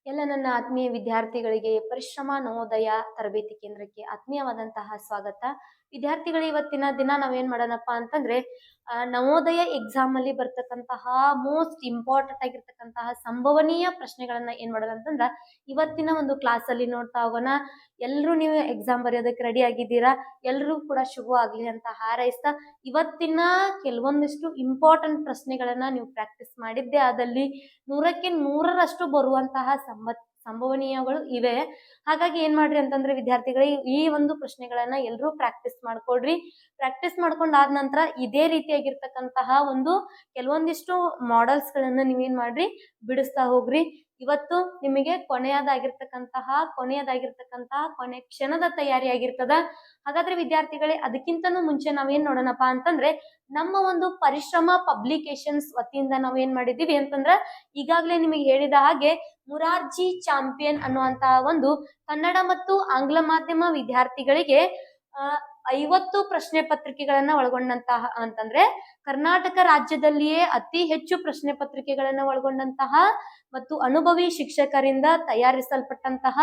ಎಲ್ಲ ನನ್ನ ಆತ್ಮೀಯ ವಿದ್ಯಾರ್ಥಿಗಳಿಗೆ ಪರಿಶ್ರಮ ನವೋದಯ ತರಬೇತಿ ಕೇಂದ್ರಕ್ಕೆ ಆತ್ಮೀಯವಾದಂತಹ ಸ್ವಾಗತ. ವಿದ್ಯಾರ್ಥಿಗಳು ಇವತ್ತಿನ ದಿನ ನಾವೇನ್ ಮಾಡೋಣಪ್ಪ ಅಂತಂದ್ರೆ ನವೋದಯ ಎಕ್ಸಾಮ್ ಅಲ್ಲಿ ಬರ್ತಕ್ಕಂತಹ ಮೋಸ್ಟ್ ಇಂಪಾರ್ಟೆಂಟ್ ಆಗಿರ್ತಕ್ಕಂತಹ ಸಂಭವನೀಯ ಪ್ರಶ್ನೆಗಳನ್ನ ಏನ್ ಮಾಡೋಣ ಅಂತಂದ್ರ ಇವತ್ತಿನ ಒಂದು ಕ್ಲಾಸ್ ಅಲ್ಲಿ ನೋಡ್ತಾ ಹೋಗೋಣ. ಎಲ್ರು ನೀವು ಎಕ್ಸಾಮ್ ಬರೆಯೋದಕ್ಕೆ ರೆಡಿ ಆಗಿದ್ದೀರಾ? ಎಲ್ರಿಗೂ ಕೂಡ ಶುಭ ಆಗ್ಲಿ ಅಂತ ಹಾರೈಸ್ತಾ ಇವತ್ತಿನ ಕೆಲವೊಂದಿಷ್ಟು ಇಂಪಾರ್ಟೆಂಟ್ ಪ್ರಶ್ನೆಗಳನ್ನ ನೀವು ಪ್ರಾಕ್ಟೀಸ್ ಮಾಡಿದ್ದೆ ಆದಲ್ಲಿ 100ಕ್ಕೆ 100ರಷ್ಟು ಬರುವಂತಹ ಸಂಭವನೀಯಗಳು ಇವೆ. ಹಾಗಾಗಿ ಏನ್ ಮಾಡ್ರಿ ಅಂತಂದ್ರೆ ವಿದ್ಯಾರ್ಥಿಗಳಿಗೆ ಈ ಒಂದು ಪ್ರಶ್ನೆಗಳನ್ನ ಎಲ್ರೂ ಪ್ರಾಕ್ಟೀಸ್ ಮಾಡ್ಕೊಡ್ರಿ. ಪ್ರಾಕ್ಟೀಸ್ ಮಾಡ್ಕೊಂಡಾದ ನಂತರ ಇದೇ ರೀತಿಯಾಗಿರ್ತಕ್ಕಂತಹ ಒಂದು ಕೆಲವೊಂದಿಷ್ಟು ಮಾಡೆಲ್ಸ್ ಗಳನ್ನ ನೀವೇನ್ ಮಾಡ್ರಿ ಬಿಡಿಸ್ತಾ ಹೋಗ್ರಿ. ಇವತ್ತು ನಿಮಗೆ ಕೊನೆಯದಾಗಿರ್ತಕ್ಕಂತಹ ಕೊನೆ ಕ್ಷಣದ ತಯಾರಿ ಆಗಿರ್ತದ. ಹಾಗಾದ್ರೆ ವಿದ್ಯಾರ್ಥಿಗಳೇ, ಅದಕ್ಕಿಂತನೂ ಮುಂಚೆ ನಾವೇನ್ ನೋಡೋಣಪ್ಪ ಅಂತಂದ್ರೆ ನಮ್ಮ ಒಂದು ಪರಿಶ್ರಮ ಪಬ್ಲಿಕೇಶನ್ಸ್ ವತಿಯಿಂದ ನಾವೇನ್ ಮಾಡಿದೀವಿ ಅಂತಂದ್ರ ಈಗಾಗಲೇ ನಿಮಗೆ ಹೇಳಿದ ಹಾಗೆ ಮುರಾರ್ಜಿ ಚಾಂಪಿಯನ್ ಅನ್ನುವಂತಹ ಒಂದು ಕನ್ನಡ ಮತ್ತು ಆಂಗ್ಲ ಮಾಧ್ಯಮ ವಿದ್ಯಾರ್ಥಿಗಳಿಗೆ 50 ಪ್ರಶ್ನೆ ಪತ್ರಿಕೆಗಳನ್ನ ಒಳಗೊಂಡಂತಹ ಅಂತಂದ್ರೆ ಕರ್ನಾಟಕ ರಾಜ್ಯದಲ್ಲಿಯೇ ಅತಿ ಹೆಚ್ಚು ಪ್ರಶ್ನೆ ಪತ್ರಿಕೆಗಳನ್ನ ಒಳಗೊಂಡಂತಹ ಮತ್ತು ಅನುಭವಿ ಶಿಕ್ಷಕರಿಂದ ತಯಾರಿಸಲ್ಪಟ್ಟಂತಹ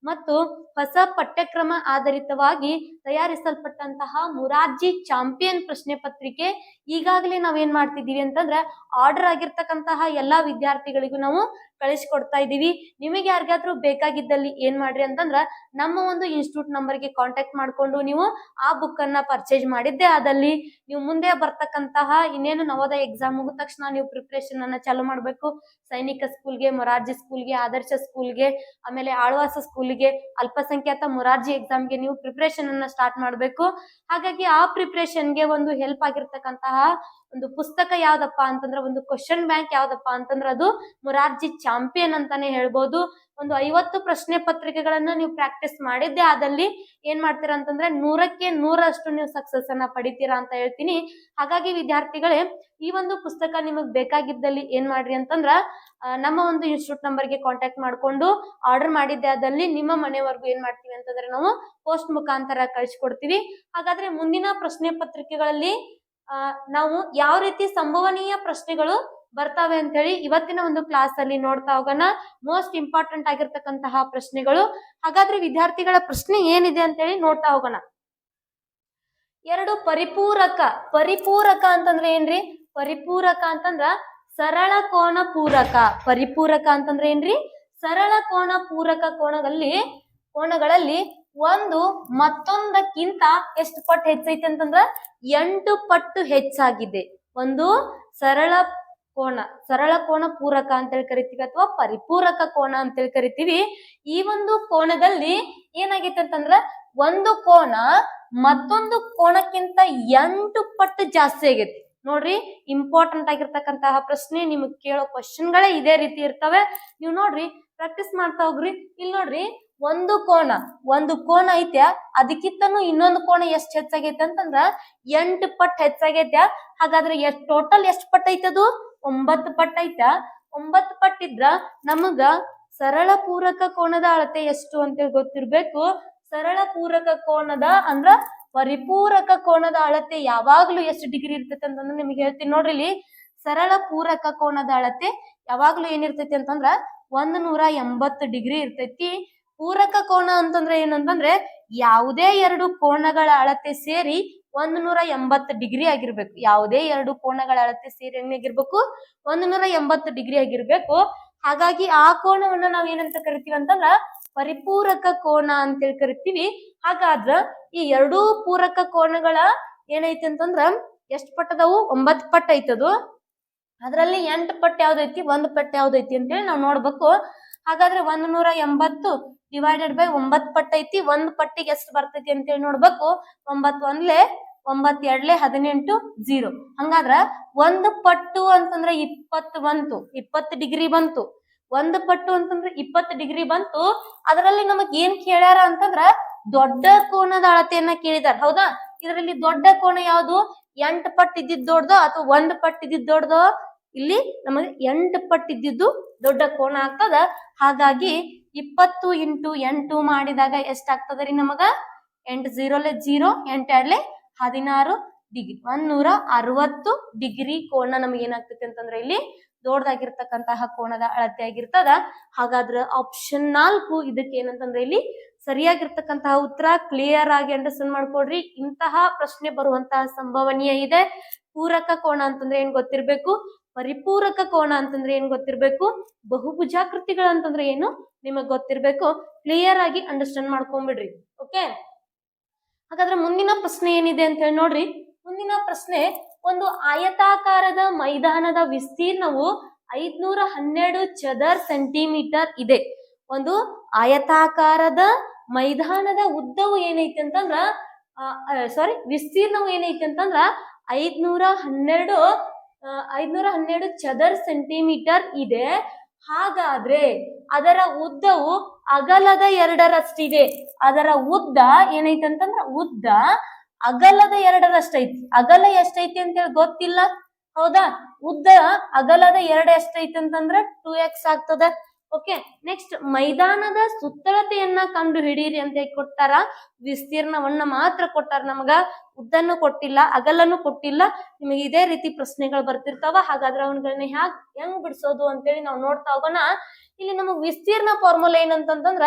ಮತ್ತು ಹೊಸ ಪಠ್ಯಕ್ರಮ ಆಧಾರಿತವಾಗಿ ತಯಾರಿಸಲ್ಪಟ್ಟಂತಹ ಮುರಾರ್ಜಿ ಚಾಂಪಿಯನ್ ಪ್ರಶ್ನೆ ಪತ್ರಿಕೆ ಈಗಾಗಲೇ ನಾವೇನ್ ಮಾಡ್ತಿದೀವಿ ಅಂತಂದ್ರೆ ಆರ್ಡರ್ ಆಗಿರ್ತಕ್ಕಂತಹ ಎಲ್ಲಾ ವಿದ್ಯಾರ್ಥಿಗಳಿಗೂ ನಾವು ಕಳಿಸ್ಕೊಡ್ತಾ ಇದೀವಿ. ನಿಮಗೆ ಯಾರಿಗಾದ್ರೂ ಬೇಕಾಗಿದ್ದಲ್ಲಿ ಏನ್ ಮಾಡ್ರಿ ಅಂತಂದ್ರ ನಮ್ಮ ಒಂದು ಇನ್ಸ್ಟಿಟ್ಯೂಟ್ ನಂಬರ್ಗೆ ಕಾಂಟ್ಯಾಕ್ಟ್ ಮಾಡ್ಕೊಂಡು ನೀವು ಆ ಬುಕ್ ಅನ್ನ ಪರ್ಚೇಸ್ ಮಾಡಿದ್ದೆ ಆದಲ್ಲಿ ನೀವು ಮುಂದೆ ಬರ್ತಕ್ಕಂತಹ ಇನ್ನೇನು ನವೋದಯ ಎಕ್ಸಾಮ್ ಮುಗಿದ ತಕ್ಷಣ ನೀವು ಪ್ರಿಪರೇಷನ್ ಅನ್ನ ಚಾಲೂ ಮಾಡ್ಬೇಕು. ಸೈನಿಕ ಸ್ಕೂಲ್ಗೆ, ಮೊರಾರ್ಜಿ ಸ್ಕೂಲ್ಗೆ, ಆದರ್ಶ ಸ್ಕೂಲ್ಗೆ, ಆಮೇಲೆ ಆಳ್ವಾಸ ಸ್ಕೂಲ್ಗೆ, ಅಲ್ಪಸಂಖ್ಯಾತ ಮೊರಾರ್ಜಿ ಎಕ್ಸಾಮ್ಗೆ ನೀವು ಪ್ರಿಪರೇಷನ್ ಅನ್ನ ಸ್ಟಾರ್ಟ್ ಮಾಡ್ಬೇಕು. ಹಾಗಾಗಿ ಆ ಪ್ರಿಪರೇಷನ್ಗೆ ಒಂದು ಹೆಲ್ಪ್ ಆಗಿರ್ತಕ್ಕಂತಹ ಒಂದು ಪುಸ್ತಕ ಯಾವ್ದಪ್ಪ ಅಂತಂದ್ರೆ, ಒಂದು ಕ್ವಶನ್ ಬ್ಯಾಂಕ್ ಯಾವ್ದಪ್ಪ ಅಂತಂದ್ರೆ ಅದು ಮುರಾರ್ಜಿ ಚಾಂಪಿಯನ್ ಅಂತಾನೆ ಹೇಳ್ಬೋದು. ಒಂದು 50 ಪ್ರಶ್ನೆ ಪತ್ರಿಕೆಗಳನ್ನ ನೀವು ಪ್ರಾಕ್ಟೀಸ್ ಮಾಡಿದ್ದೆ ಆದಲ್ಲಿ ಏನ್ ಮಾಡ್ತೀರಾ ಅಂತಂದ್ರೆ 100ಕ್ಕೆ 100ರಷ್ಟು ನೀವು ಸಕ್ಸಸ್ ಅನ್ನ ಪಡಿತೀರಾ ಅಂತ ಹೇಳ್ತೀನಿ. ಹಾಗಾಗಿ ವಿದ್ಯಾರ್ಥಿಗಳೇ, ಈ ಒಂದು ಪುಸ್ತಕ ನಿಮಗ್ ಬೇಕಾಗಿದ್ದಲ್ಲಿ ಏನ್ ಮಾಡ್ರಿ ಅಂತಂದ್ರ ನಮ್ಮ ಒಂದು ಇನ್ಸ್ಟಿಟ್ಯೂಟ್ ನಂಬರ್ಗೆ ಕಾಂಟ್ಯಾಕ್ಟ್ ಮಾಡ್ಕೊಂಡು ಆರ್ಡರ್ ಮಾಡಿದ್ದೆ ಆದಲ್ಲಿ ನಿಮ್ಮ ಮನೆವರೆಗೂ ಏನ್ ಮಾಡ್ತೀವಿ ಅಂತಂದ್ರೆ ನಾವು ಪೋಸ್ಟ್ ಮುಖಾಂತರ ಕಳಿಸ್ಕೊಡ್ತೀವಿ. ಹಾಗಾದ್ರೆ ಮುಂದಿನ ಪ್ರಶ್ನೆ ಪತ್ರಿಕೆಗಳಲ್ಲಿ ನಾವು ಯಾವ ರೀತಿ ಸಂಭವನೀಯ ಪ್ರಶ್ನೆಗಳು ಬರ್ತಾವೆ ಅಂತ ಹೇಳಿ ಇವತ್ತಿನ ಒಂದು ಕ್ಲಾಸ್ ಅಲ್ಲಿ ನೋಡ್ತಾ ಹೋಗೋಣ. ಮೋಸ್ಟ್ ಇಂಪಾರ್ಟೆಂಟ್ ಆಗಿರ್ತಕ್ಕಂತಹ ಪ್ರಶ್ನೆಗಳು. ಹಾಗಾದ್ರೆ ವಿದ್ಯಾರ್ಥಿಗಳ ಪ್ರಶ್ನೆ ಏನಿದೆ ಅಂತ ಹೇಳಿ ನೋಡ್ತಾ ಹೋಗೋಣ. 2 ಪರಿಪೂರಕ ಅಂತಂದ್ರೆ ಏನ್ರಿ? ಪರಿಪೂರಕ ಅಂತಂದ್ರ ಸರಳ ಕೋನ ಪೂರಕ. ಪರಿಪೂರಕ ಅಂತಂದ್ರೆ ಏನ್ರಿ? ಸರಳ ಕೋನ ಪೂರಕ ಕೋನಗಳಲ್ಲಿ ಒಂದು ಮತ್ತೊಂದಕ್ಕಿಂತ ಎಷ್ಟು ಪಟ್ಟು ಹೆಚ್ಚೈತೆ ಅಂತಂದ್ರ 8 ಪಟ್ಟು ಹೆಚ್ಚಾಗಿದೆ. ಒಂದು ಸರಳ ಕೋನ ಪೂರಕ ಅಂತೇಳಿ ಕರಿತೀವಿ ಅಥವಾ ಪರಿಪೂರಕ ಕೋನ ಅಂತೇಳಿ ಕರಿತೀವಿ. ಈ ಒಂದು ಕೋನದಲ್ಲಿ ಏನಾಗೈತೆ ಅಂತಂದ್ರ ಒಂದು ಕೋನ ಮತ್ತೊಂದು ಕೋನಕ್ಕಿಂತ 8 ಪಟ್ಟು ಜಾಸ್ತಿ ಆಗೈತಿ. ನೋಡ್ರಿ, ಇಂಪಾರ್ಟೆಂಟ್ ಆಗಿರ್ತಕ್ಕಂತಹ ಪ್ರಶ್ನೆ. ನಿಮಗ್ ಕೇಳೋ ಕ್ವಶನ್ಗಳೇ ಇದೇ ರೀತಿ ಇರ್ತವೆ. ನೀವು ನೋಡ್ರಿ, ಪ್ರಾಕ್ಟೀಸ್ ಮಾಡ್ತಾ ಹೋಗ್ರಿ. ಇಲ್ಲಿ ನೋಡ್ರಿ, ಒಂದು ಕೋನ ಐತೆ, ಅದಕ್ಕಿಂತನೂ ಇನ್ನೊಂದು ಕೋನ ಎಷ್ಟು ಹೆಚ್ಚಾಗೈತೆ ಅಂತಂದ್ರ 8 ಪಟ್ಟು ಹೆಚ್ಚಾಗೈತೆ. ಹಾಗಾದ್ರೆ ಟೋಟಲ್ ಎಷ್ಟು ಪಟ್ಟು ಐತದು? 9 ಪಟ್ಟು ಐತ. 9 ಪಟ್ಟಿದ್ರ ನಮಗ ಸರಳ ಪೂರಕ ಕೋನದ ಅಳತೆ ಎಷ್ಟು ಅಂತೇಳಿ ಗೊತ್ತಿರ್ಬೇಕು. ಸರಳ ಪೂರಕ ಕೋನದ ಅಂದ್ರ ಪರಿಪೂರಕ ಕೋನದ ಅಳತೆ ಯಾವಾಗ್ಲೂ ಎಷ್ಟು ಡಿಗ್ರಿ ಇರ್ತೈತಿ ಅಂತಂದ್ರೆ ನಿಮ್ಗೆ ಹೇಳ್ತೀನಿ ನೋಡ್ರಿ. ಇಲ್ಲಿ ಸರಳ ಪೂರಕ ಕೋನದ ಅಳತೆ ಯಾವಾಗ್ಲೂ ಏನಿರ್ತೈತಿ ಅಂತಂದ್ರ 180 ಡಿಗ್ರಿ ಇರ್ತೈತಿ. ಪೂರಕ ಕೋನ ಅಂತಂದ್ರೆ ಏನಂತಂದ್ರೆ ಯಾವುದೇ 2 ಕೋನಗಳ ಅಳತೆ ಸೇರಿ 180 ಡಿಗ್ರಿ ಆಗಿರ್ಬೇಕು. ಯಾವುದೇ 2 ಕೋನಗಳ ಅಳತೆ ಸೇರಿ ಏನಾಗಿರ್ಬೇಕು? 180 ಡಿಗ್ರಿ ಆಗಿರ್ಬೇಕು. ಹಾಗಾಗಿ ಆ ಕೋನವನ್ನ ನಾವ್ ಏನಂತ ಕರಿತೀವಿ ಅಂತಂದ್ರ ಪರಿಪೂರಕ ಕೋನ ಅಂತೇಳಿ ಕರಿತೀವಿ. ಹಾಗಾದ್ರ ಈ 2 ಪೂರಕ ಕೋನಗಳ ಏನೈತಿ ಅಂತಂದ್ರ ಎಷ್ಟ್ ಪಟ್ಟದವು? 9 ಪಟ್ಟು ಐತದು. ಅದ್ರಲ್ಲಿ 8 ಪಟ್ಟು ಯಾವ್ದೈತಿ, 1 ಪಟ್ಟು ಯಾವ್ದೈತಿ ಅಂತೇಳಿ ನಾವ್ ನೋಡ್ಬೇಕು. ಹಾಗಾದ್ರೆ 180 ಡಿವೈಡೆಡ್ ಬೈ 9 ಪಟ್ಟು ಐತಿ. 1 ಪಟ್ಟಿಗೆ ಎಷ್ಟು ಬರ್ತೈತಿ ಅಂತೇಳಿ ನೋಡ್ಬೇಕು. 9 1 9 2 18 0. ಹಂಗಾದ್ರ 1 ಪಟ್ಟು ಅಂತಂದ್ರೆ 20 ಬಂತು, 20 ಡಿಗ್ರಿ ಬಂತು. 1 ಪಟ್ಟು ಅಂತಂದ್ರೆ 20 ಡಿಗ್ರಿ ಬಂತು. ಅದರಲ್ಲಿ ನಮಗ್ ಏನ್ ಕೇಳ್ಯಾರ ಅಂತಂದ್ರ ದೊಡ್ಡ ಕೋನದ ಅಳತೆಯನ್ನ ಕೇಳಿದಾರ, ಹೌದಾ? ಇದರಲ್ಲಿ ದೊಡ್ಡ ಕೋನ ಯಾವುದು? 8 ಪಟ್ಟು ಇದ್ದಿದ್ ದೊಡ್ಡದೋ ಅಥವಾ 1 ಪಟ್ಟು ಇದ್ದಿದ್ ದೊಡ್ಡದೋ? ಇಲ್ಲಿ ನಮಗೆ 8 ಪಟ್ಟು ಇದ್ದಿದ್ದು ದೊಡ್ಡ ಕೋನ ಆಗ್ತದ. ಹಾಗಾಗಿ 20 × 8 ಮಾಡಿದಾಗ ಎಷ್ಟಾಗ್ತದ್ರಿ ನಮಗ? 8 0 0, 8 2 16 ಡಿಗ್ರಿ. 160 ಡಿಗ್ರಿ ಕೋನ ನಮ್ಗೆ ಏನಾಗ್ತೈತಿ ಅಂತಂದ್ರೆ ಇಲ್ಲಿ ದೊಡ್ಡದಾಗಿರ್ತಕ್ಕಂತಹ ಕೋನದ ಅಳತೆ ಆಗಿರ್ತದ. ಹಾಗಾದ್ರೆ ಆಪ್ಷನ್ 4 ಇದಕ್ಕೆ ಏನಂತಂದ್ರೆ ಇಲ್ಲಿ ಸರಿಯಾಗಿರ್ತಕ್ಕಂತಹ ಉತ್ತರ. ಕ್ಲಿಯರ್ ಆಗಿ ಅಂಡರ್ಸ್ಟ್ಯಾಂಡ್ ಮಾಡ್ಕೊಡ್ರಿ. ಇಂತಹ ಪ್ರಶ್ನೆ ಬರುವಂತಹ ಸಂಭವನೀಯ ಇದೆ. ಪೂರಕ ಕೋನ ಅಂತಂದ್ರೆ ಏನ್ ಗೊತ್ತಿರ್ಬೇಕು, ಪರಿಪೂರಕ ಕೋನ ಅಂತಂದ್ರೆ ಏನ್ ಗೊತ್ತಿರ್ಬೇಕು, ಬಹುಭುಜಾಕೃತಿಗಳು ಅಂತಂದ್ರೆ ಏನು ನಿಮಗ್ ಗೊತ್ತಿರ್ಬೇಕು. ಕ್ಲಿಯರ್ ಆಗಿ ಅಂಡರ್ಸ್ಟ್ಯಾಂಡ್ ಮಾಡ್ಕೊಂಡ್ಬಿಡ್ರಿ. ಓಕೆ, ಹಾಗಾದ್ರೆ ಮುಂದಿನ ಪ್ರಶ್ನೆ ಏನಿದೆ ಅಂತ ಹೇಳಿ ನೋಡ್ರಿ. ಮುಂದಿನ ಪ್ರಶ್ನೆ, ಒಂದು ಆಯತಾಕಾರದ ಮೈದಾನದ ವಿಸ್ತೀರ್ಣವು 512 ಚದರ ಸೆಂಟಿಮೀಟರ್ ಇದೆ. ಒಂದು ಆಯತಾಕಾರದ ಮೈದಾನದ ಉದ್ದವು ಏನೈತಿ ಅಂತಂದ್ರ ವಿಸ್ತೀರ್ಣವು ಏನೈತಿ ಅಂತಂದ್ರ 512 ಚದರ ಸೆಂಟಿಮೀಟರ್ ಇದೆ. ಹಾಗಾದ್ರೆ ಅದರ ಉದ್ದವು ಅಗಲದ 2ರಷ್ಟಿದೆ. ಅದರ ಉದ್ದ ಏನೈತಿ ಅಂತಂದ್ರ ಉದ್ದ ಅಗಲದ 2ರಷ್ಟೈತಿ. ಅಗಲ ಎಷ್ಟೈತಿ ಅಂತೇಳಿ ಗೊತ್ತಿಲ್ಲ, ಹೌದಾ? ಉದ್ದ ಅಗಲದ 2 ಎಷ್ಟೈತಿ ಅಂತಂದ್ರ 2x ಆಗ್ತದ. ಓಕೆ, ನೆಕ್ಸ್ಟ್ ಮೈದಾನದ ಸುತ್ತಳತೆಯನ್ನ ಕಂಡು ಹಿಡೀರಿ ಅಂತ ಕೊಟ್ಟಾರ. ವಿಸ್ತೀರ್ಣವನ್ನ ಮಾತ್ರ ಕೊಟ್ಟಾರ, ನಮಗ ಉದ್ದನ್ನು ಕೊಟ್ಟಿಲ್ಲ, ಅಗಲನ್ನು ಕೊಟ್ಟಿಲ್ಲ. ನಿಮಗೆ ಇದೇ ರೀತಿ ಪ್ರಶ್ನೆಗಳು ಬರ್ತಿರ್ತಾವ. ಹಾಗಾದ್ರೆ ಅವನ್ಗಳನ್ನ ಹೆಂಗ್ ಬಿಡಿಸೋದು ಅಂತೇಳಿ ನಾವು ನೋಡ್ತಾ ಹೋಗೋಣ. ಇಲ್ಲಿ ನಮಗ್ ವಿಸ್ತೀರ್ಣ ಫಾರ್ಮುಲಾ ಏನಂತಂದ್ರ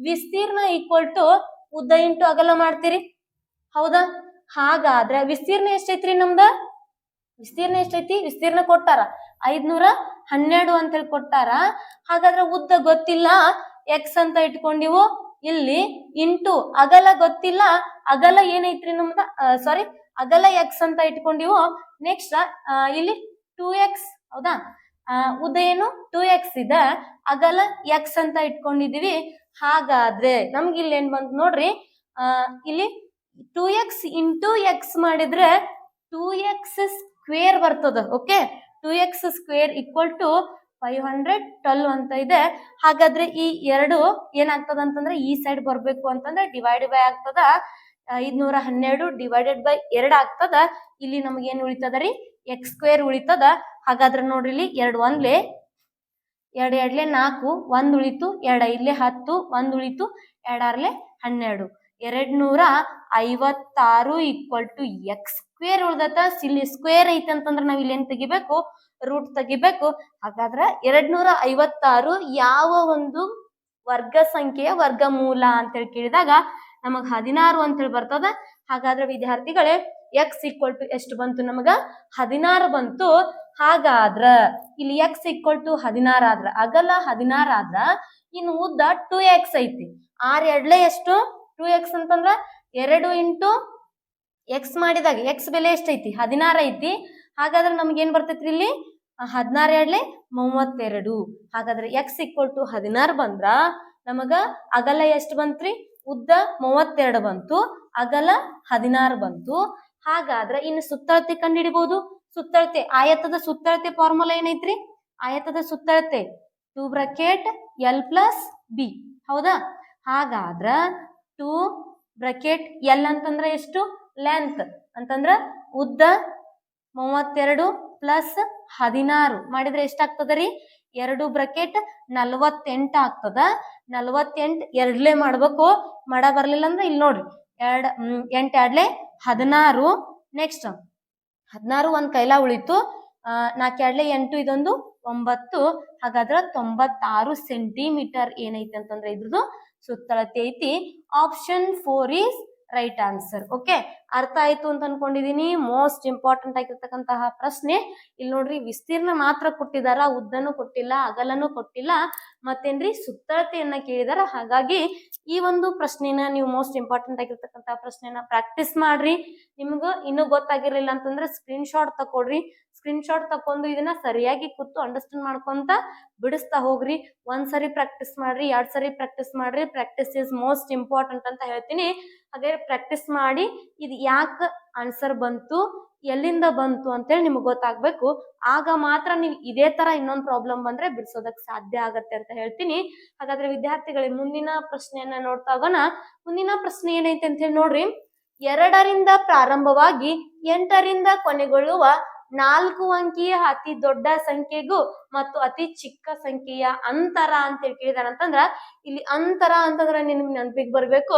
ವಿಸ್ತೀರ್ಣ ಈಕ್ವಲ್ ಟು ಉದ್ದ ಇಂಟು ಅಗಲ ಮಾಡ್ತೀರಿ, ಹೌದಾ? ಹಾಗಾದ್ರೆ ವಿಸ್ತೀರ್ಣ ಎಷ್ಟೈತ್ರಿ ನಮ್ದ? ವಿಸ್ತೀರ್ಣ ಎಷ್ಟೈತಿ? ವಿಸ್ತೀರ್ಣ ಕೊಟ್ಟಾರ 512 ಅಂತ ಹೇಳಿ ಕೊಟ್ಟಾರ. ಹಾಗಾದ್ರೆ ಉದ್ದ ಗೊತ್ತಿಲ್ಲ, ಎಕ್ಸ್ ಅಂತ ಇಟ್ಕೊಂಡಿವು. ಇಲ್ಲಿ ಇಂಟು ಅಗಲ ಗೊತ್ತಿಲ್ಲ, ಅಗಲ ಏನೈತ್ರಿ ನಮ್ದ? ಅಗಲ ಎಕ್ಸ್ ಅಂತ ಇಟ್ಕೊಂಡಿವು. ನೆಕ್ಸ್ಟ್ ಇಲ್ಲಿ 2x, ಹೌದಾ? ಉದ್ದ ಏನು 2x ಇದೆ, ಅಗಲ ಎಕ್ಸ್ ಅಂತ ಇಟ್ಕೊಂಡಿದೀವಿ. ಹಾಗಾದ್ರೆ ನಮ್ಗೆ ಇಲ್ಲಿ ಏನ್ ಬಂತು ನೋಡ್ರಿ, ಇಲ್ಲಿ 2x ಇಂಟು ಎಕ್ಸ್ ಮಾಡಿದ್ರೆ 2x ಸ್ಕ್ವೇರ್ ಬರ್ತದ. Okay, 2x square equal to 512 ಅಂತ ಇದೆ. ಹಾಗಾದ್ರೆ ಈ ಎರಡು ಏನಾಗ್ತದ ಅಂತಂದ್ರೆ ಈ ಸೈಡ್ ಬರ್ಬೇಕು ಅಂತಂದ್ರೆ ಡಿವೈಡ್ ಬೈ ಆಗ್ತದ. 512 ಡಿವೈಡೆಡ್ ಬೈ 2 ಆಗ್ತದ. ಇಲ್ಲಿ ನಮ್ಗೆ ಏನ್ ಉಳಿತದ ರೀ? ಎಕ್ಸ್ ಸ್ಕ್ವೇರ್ ಉಳಿತದ. ಹಾಗಾದ್ರೆ ನೋಡ್ರಿ, ಇಲ್ಲಿ 2 1 2 2 4, 1 ಉಳಿತು, 2 5 10, 1 ಉಳಿತು, 2 6 12, 256 ಈಕ್ವಲ್ ಟು ಎಕ್ಸ್ ಸ್ಕ್ವೇರ್ ಉಳ್ದತ್ತ. ಇಲ್ಲಿ ಸ್ಕ್ವೇರ್ ಐತೆ ಅಂತಂದ್ರೆ ನಾವ್ ಇಲ್ಲಿ ಏನ್ ತೆಗಿಬೇಕು? ರೂಟ್ ತೆಗಿಬೇಕು. ಹಾಗಾದ್ರೆ 256 ಯಾವ ಒಂದು ವರ್ಗ ಸಂಖ್ಯೆಯ ವರ್ಗಮೂಲ ಅಂತೇಳಿ ಕೇಳಿದಾಗ ನಮಗ್ 16 ಅಂತೇಳಿ ಬರ್ತದ. ಹಾಗಾದ್ರೆ ವಿದ್ಯಾರ್ಥಿಗಳೇ ಎಕ್ಸ್ ಈಕ್ವಲ್ ಟು ಎಷ್ಟು ಬಂತು? ನಮಗ 16 ಬಂತು. ಹಾಗಾದ್ರ ಇಲ್ಲಿ ಎಕ್ಸ್ ಈಕ್ವಲ್ ಟು 16 ಆದ್ರ, ಅಗಲ 16 ಆದ್ರ, ಇನ್ನು ಉದ್ದ 2x ಐತಿ. 6 2 ಎಷ್ಟು? 2x ಅಂತಂದ್ರ 2 ಇಂಟು ಎಕ್ಸ್ ಮಾಡಿದಾಗ ಎಕ್ಸ್ ಬೆಲೆ ಎಷ್ಟೈತಿ? 16 ಐತಿ. ಹಾಗಾದ್ರೆ ನಮ್ಗೆ ಏನ್ ಬರ್ತೈತ್ರಿ ಇಲ್ಲಿ? 16 2 32. ಹಾಗಾದ್ರೆ ಎಕ್ಸ್ ಈಕ್ವಲ್ ಟು 16 ಬಂದ್ರ ನಮಗ ಅಗಲ ಎಷ್ಟು ಬಂತ್ರಿ? ಉದ್ದ 32 ಬಂತು, ಅಗಲ 16 ಬಂತು. ಹಾಗಾದ್ರೆ ಇನ್ನು ಸುತ್ತಳತೆ ಕಂಡುಹಿಡಿಬಹುದು. ಸುತ್ತಳತೆ, ಆಯತದ ಸುತ್ತಳತೆ ಫಾರ್ಮುಲಾ ಏನೈತ್ರಿ? ಆಯತದ ಸುತ್ತಳತೆ 2 ಬ್ರಾಕೆಟ್ L ಪ್ಲಸ್ ಬಿ, ಹೌದಾ? ಹಾಗಾದ್ರ 2 ಬ್ರಾಕೆಟ್ L ಅಂತಂದ್ರೆ ಎಷ್ಟು? ಲೆಂತ್ ಅಂತಂದ್ರ ಉದ್ದ 32 ಪ್ಲಸ್ 16 ಮಾಡಿದ್ರೆ ಎಷ್ಟಾಗ್ತದ ರೀ? 2 ಬ್ರಾಕೆಟ್ 48 ಆಗ್ತದ. 48 2 ಮಾಡ್ಬೇಕು, ಮಾಡ ಬರ್ಲಿಲ್ಲ ಅಂದ್ರೆ ಇಲ್ಲಿ ನೋಡ್ರಿ, 8 2 16. ನೆಕ್ಸ್ಟ್ 16 ಒಂದ್ ಕೈಲ ಉಳಿತು, 4 2 8, ಇದೊಂದು 9. ಹಾಗಾದ್ರ 96 ಸೆಂಟಿಮೀಟರ್ ಏನೈತಿ ಅಂತಂದ್ರೆ ಇದ್ರದ್ದು ಸುತ್ತಳತೆ ಐತಿ. Option 4 is right answer. Okay, ಅರ್ಥ ಆಯ್ತು ಅಂತ ಅನ್ಕೊಂಡಿದೀನಿ. ಮೋಸ್ಟ್ ಇಂಪಾರ್ಟೆಂಟ್ ಆಗಿರ್ತಕ್ಕಂತಹ ಪ್ರಶ್ನೆ. ಇಲ್ಲಿ ನೋಡ್ರಿ, ವಿಸ್ತೀರ್ಣ ಮಾತ್ರ ಕೊಟ್ಟಿದಾರ, ಉದ್ದನು ಕೊಟ್ಟಿಲ್ಲ, ಅಗಲನು ಕೊಟ್ಟಿಲ್ಲ, ಮತ್ತೇನ್ರಿ ಸುತ್ತಳತೆಯನ್ನ ಕೇಳಿದಾರ. ಹಾಗಾಗಿ ಈ ಒಂದು ಪ್ರಶ್ನೆನ ನೀವು ಮೋಸ್ಟ್ ಇಂಪಾರ್ಟೆಂಟ್ ಆಗಿರ್ತಕ್ಕಂತಹ ಪ್ರಶ್ನೆನ ಪ್ರಾಕ್ಟೀಸ್ ಮಾಡ್ರಿ. ನಿಮ್ಗ ಇನ್ನೂ ಗೊತ್ತಾಗಿರ್ಲಿಲ್ಲ ಅಂತಂದ್ರೆ ಸ್ಕ್ರೀನ್ ಶಾಟ್ ತಕೊಳ್ರಿ. ಸ್ಕ್ರೀನ್ ಶಾಟ್ ತಕೊಂಡು ಇದನ್ನ ಸರಿಯಾಗಿ ಕೂತು ಅಂಡರ್ಸ್ಟ್ಯಾಂಡ್ ಮಾಡ್ಕೊಂತ ಬಿಡಿಸ್ತಾ ಹೋಗ್ರಿ. ಒಂದ್ಸರಿ ಪ್ರಾಕ್ಟೀಸ್ ಮಾಡ್ರಿ, 2 ಸರಿ ಪ್ರಾಕ್ಟೀಸ್ ಮಾಡ್ರಿ. ಪ್ರಾಕ್ಟೀಸ್ ಇಸ್ ಮೋಸ್ಟ್ ಇಂಪಾರ್ಟೆಂಟ್ ಅಂತ ಹೇಳ್ತೀನಿ. ಹಾಗೆ ಪ್ರಾಕ್ಟೀಸ್ ಮಾಡಿ ಇದು ಯಾಕೆ ಆನ್ಸರ್ ಬಂತು, ಎಲ್ಲಿಂದ ಬಂತು ಅಂತೇಳಿ ನಿಮ್ಗೆ ಗೊತ್ತಾಗ್ಬೇಕು. ಆಗ ಮಾತ್ರ ನೀವು ಇದೇ ತರ ಇನ್ನೊಂದು ಪ್ರಾಬ್ಲಮ್ ಬಂದ್ರೆ ಬಿಡಿಸೋದಕ್ಕೆ ಸಾಧ್ಯ ಆಗತ್ತೆ ಅಂತ ಹೇಳ್ತೀನಿ. ಹಾಗಾದ್ರೆ ವಿದ್ಯಾರ್ಥಿಗಳಿಗೆ ಮುಂದಿನ ಪ್ರಶ್ನೆಯನ್ನ ನೋಡ್ತಾ ಹೋಗೋಣ. ಮುಂದಿನ ಪ್ರಶ್ನೆ ಏನೈತೆ ಅಂತ ಹೇಳಿ ನೋಡ್ರಿ. 2ರಿಂದ ಪ್ರಾರಂಭವಾಗಿ 8ರಿಂದ ಕೊನೆಗೊಳ್ಳುವ 4 ಅಂಕಿಯ ಅತಿ ದೊಡ್ಡ ಸಂಖ್ಯೆಗೂ ಮತ್ತು ಅತಿ ಚಿಕ್ಕ ಸಂಖ್ಯೆಯ ಅಂತರ ಅಂತ ಹೇಳಿ ಕೇಳಿದಾರ ಅಂತಂದ್ರ, ಇಲ್ಲಿ ಅಂತರ ಅಂತಂದ್ರ ನಿಮ್ಗೆ ನೆನಪಿಗೆ ಬರ್ಬೇಕು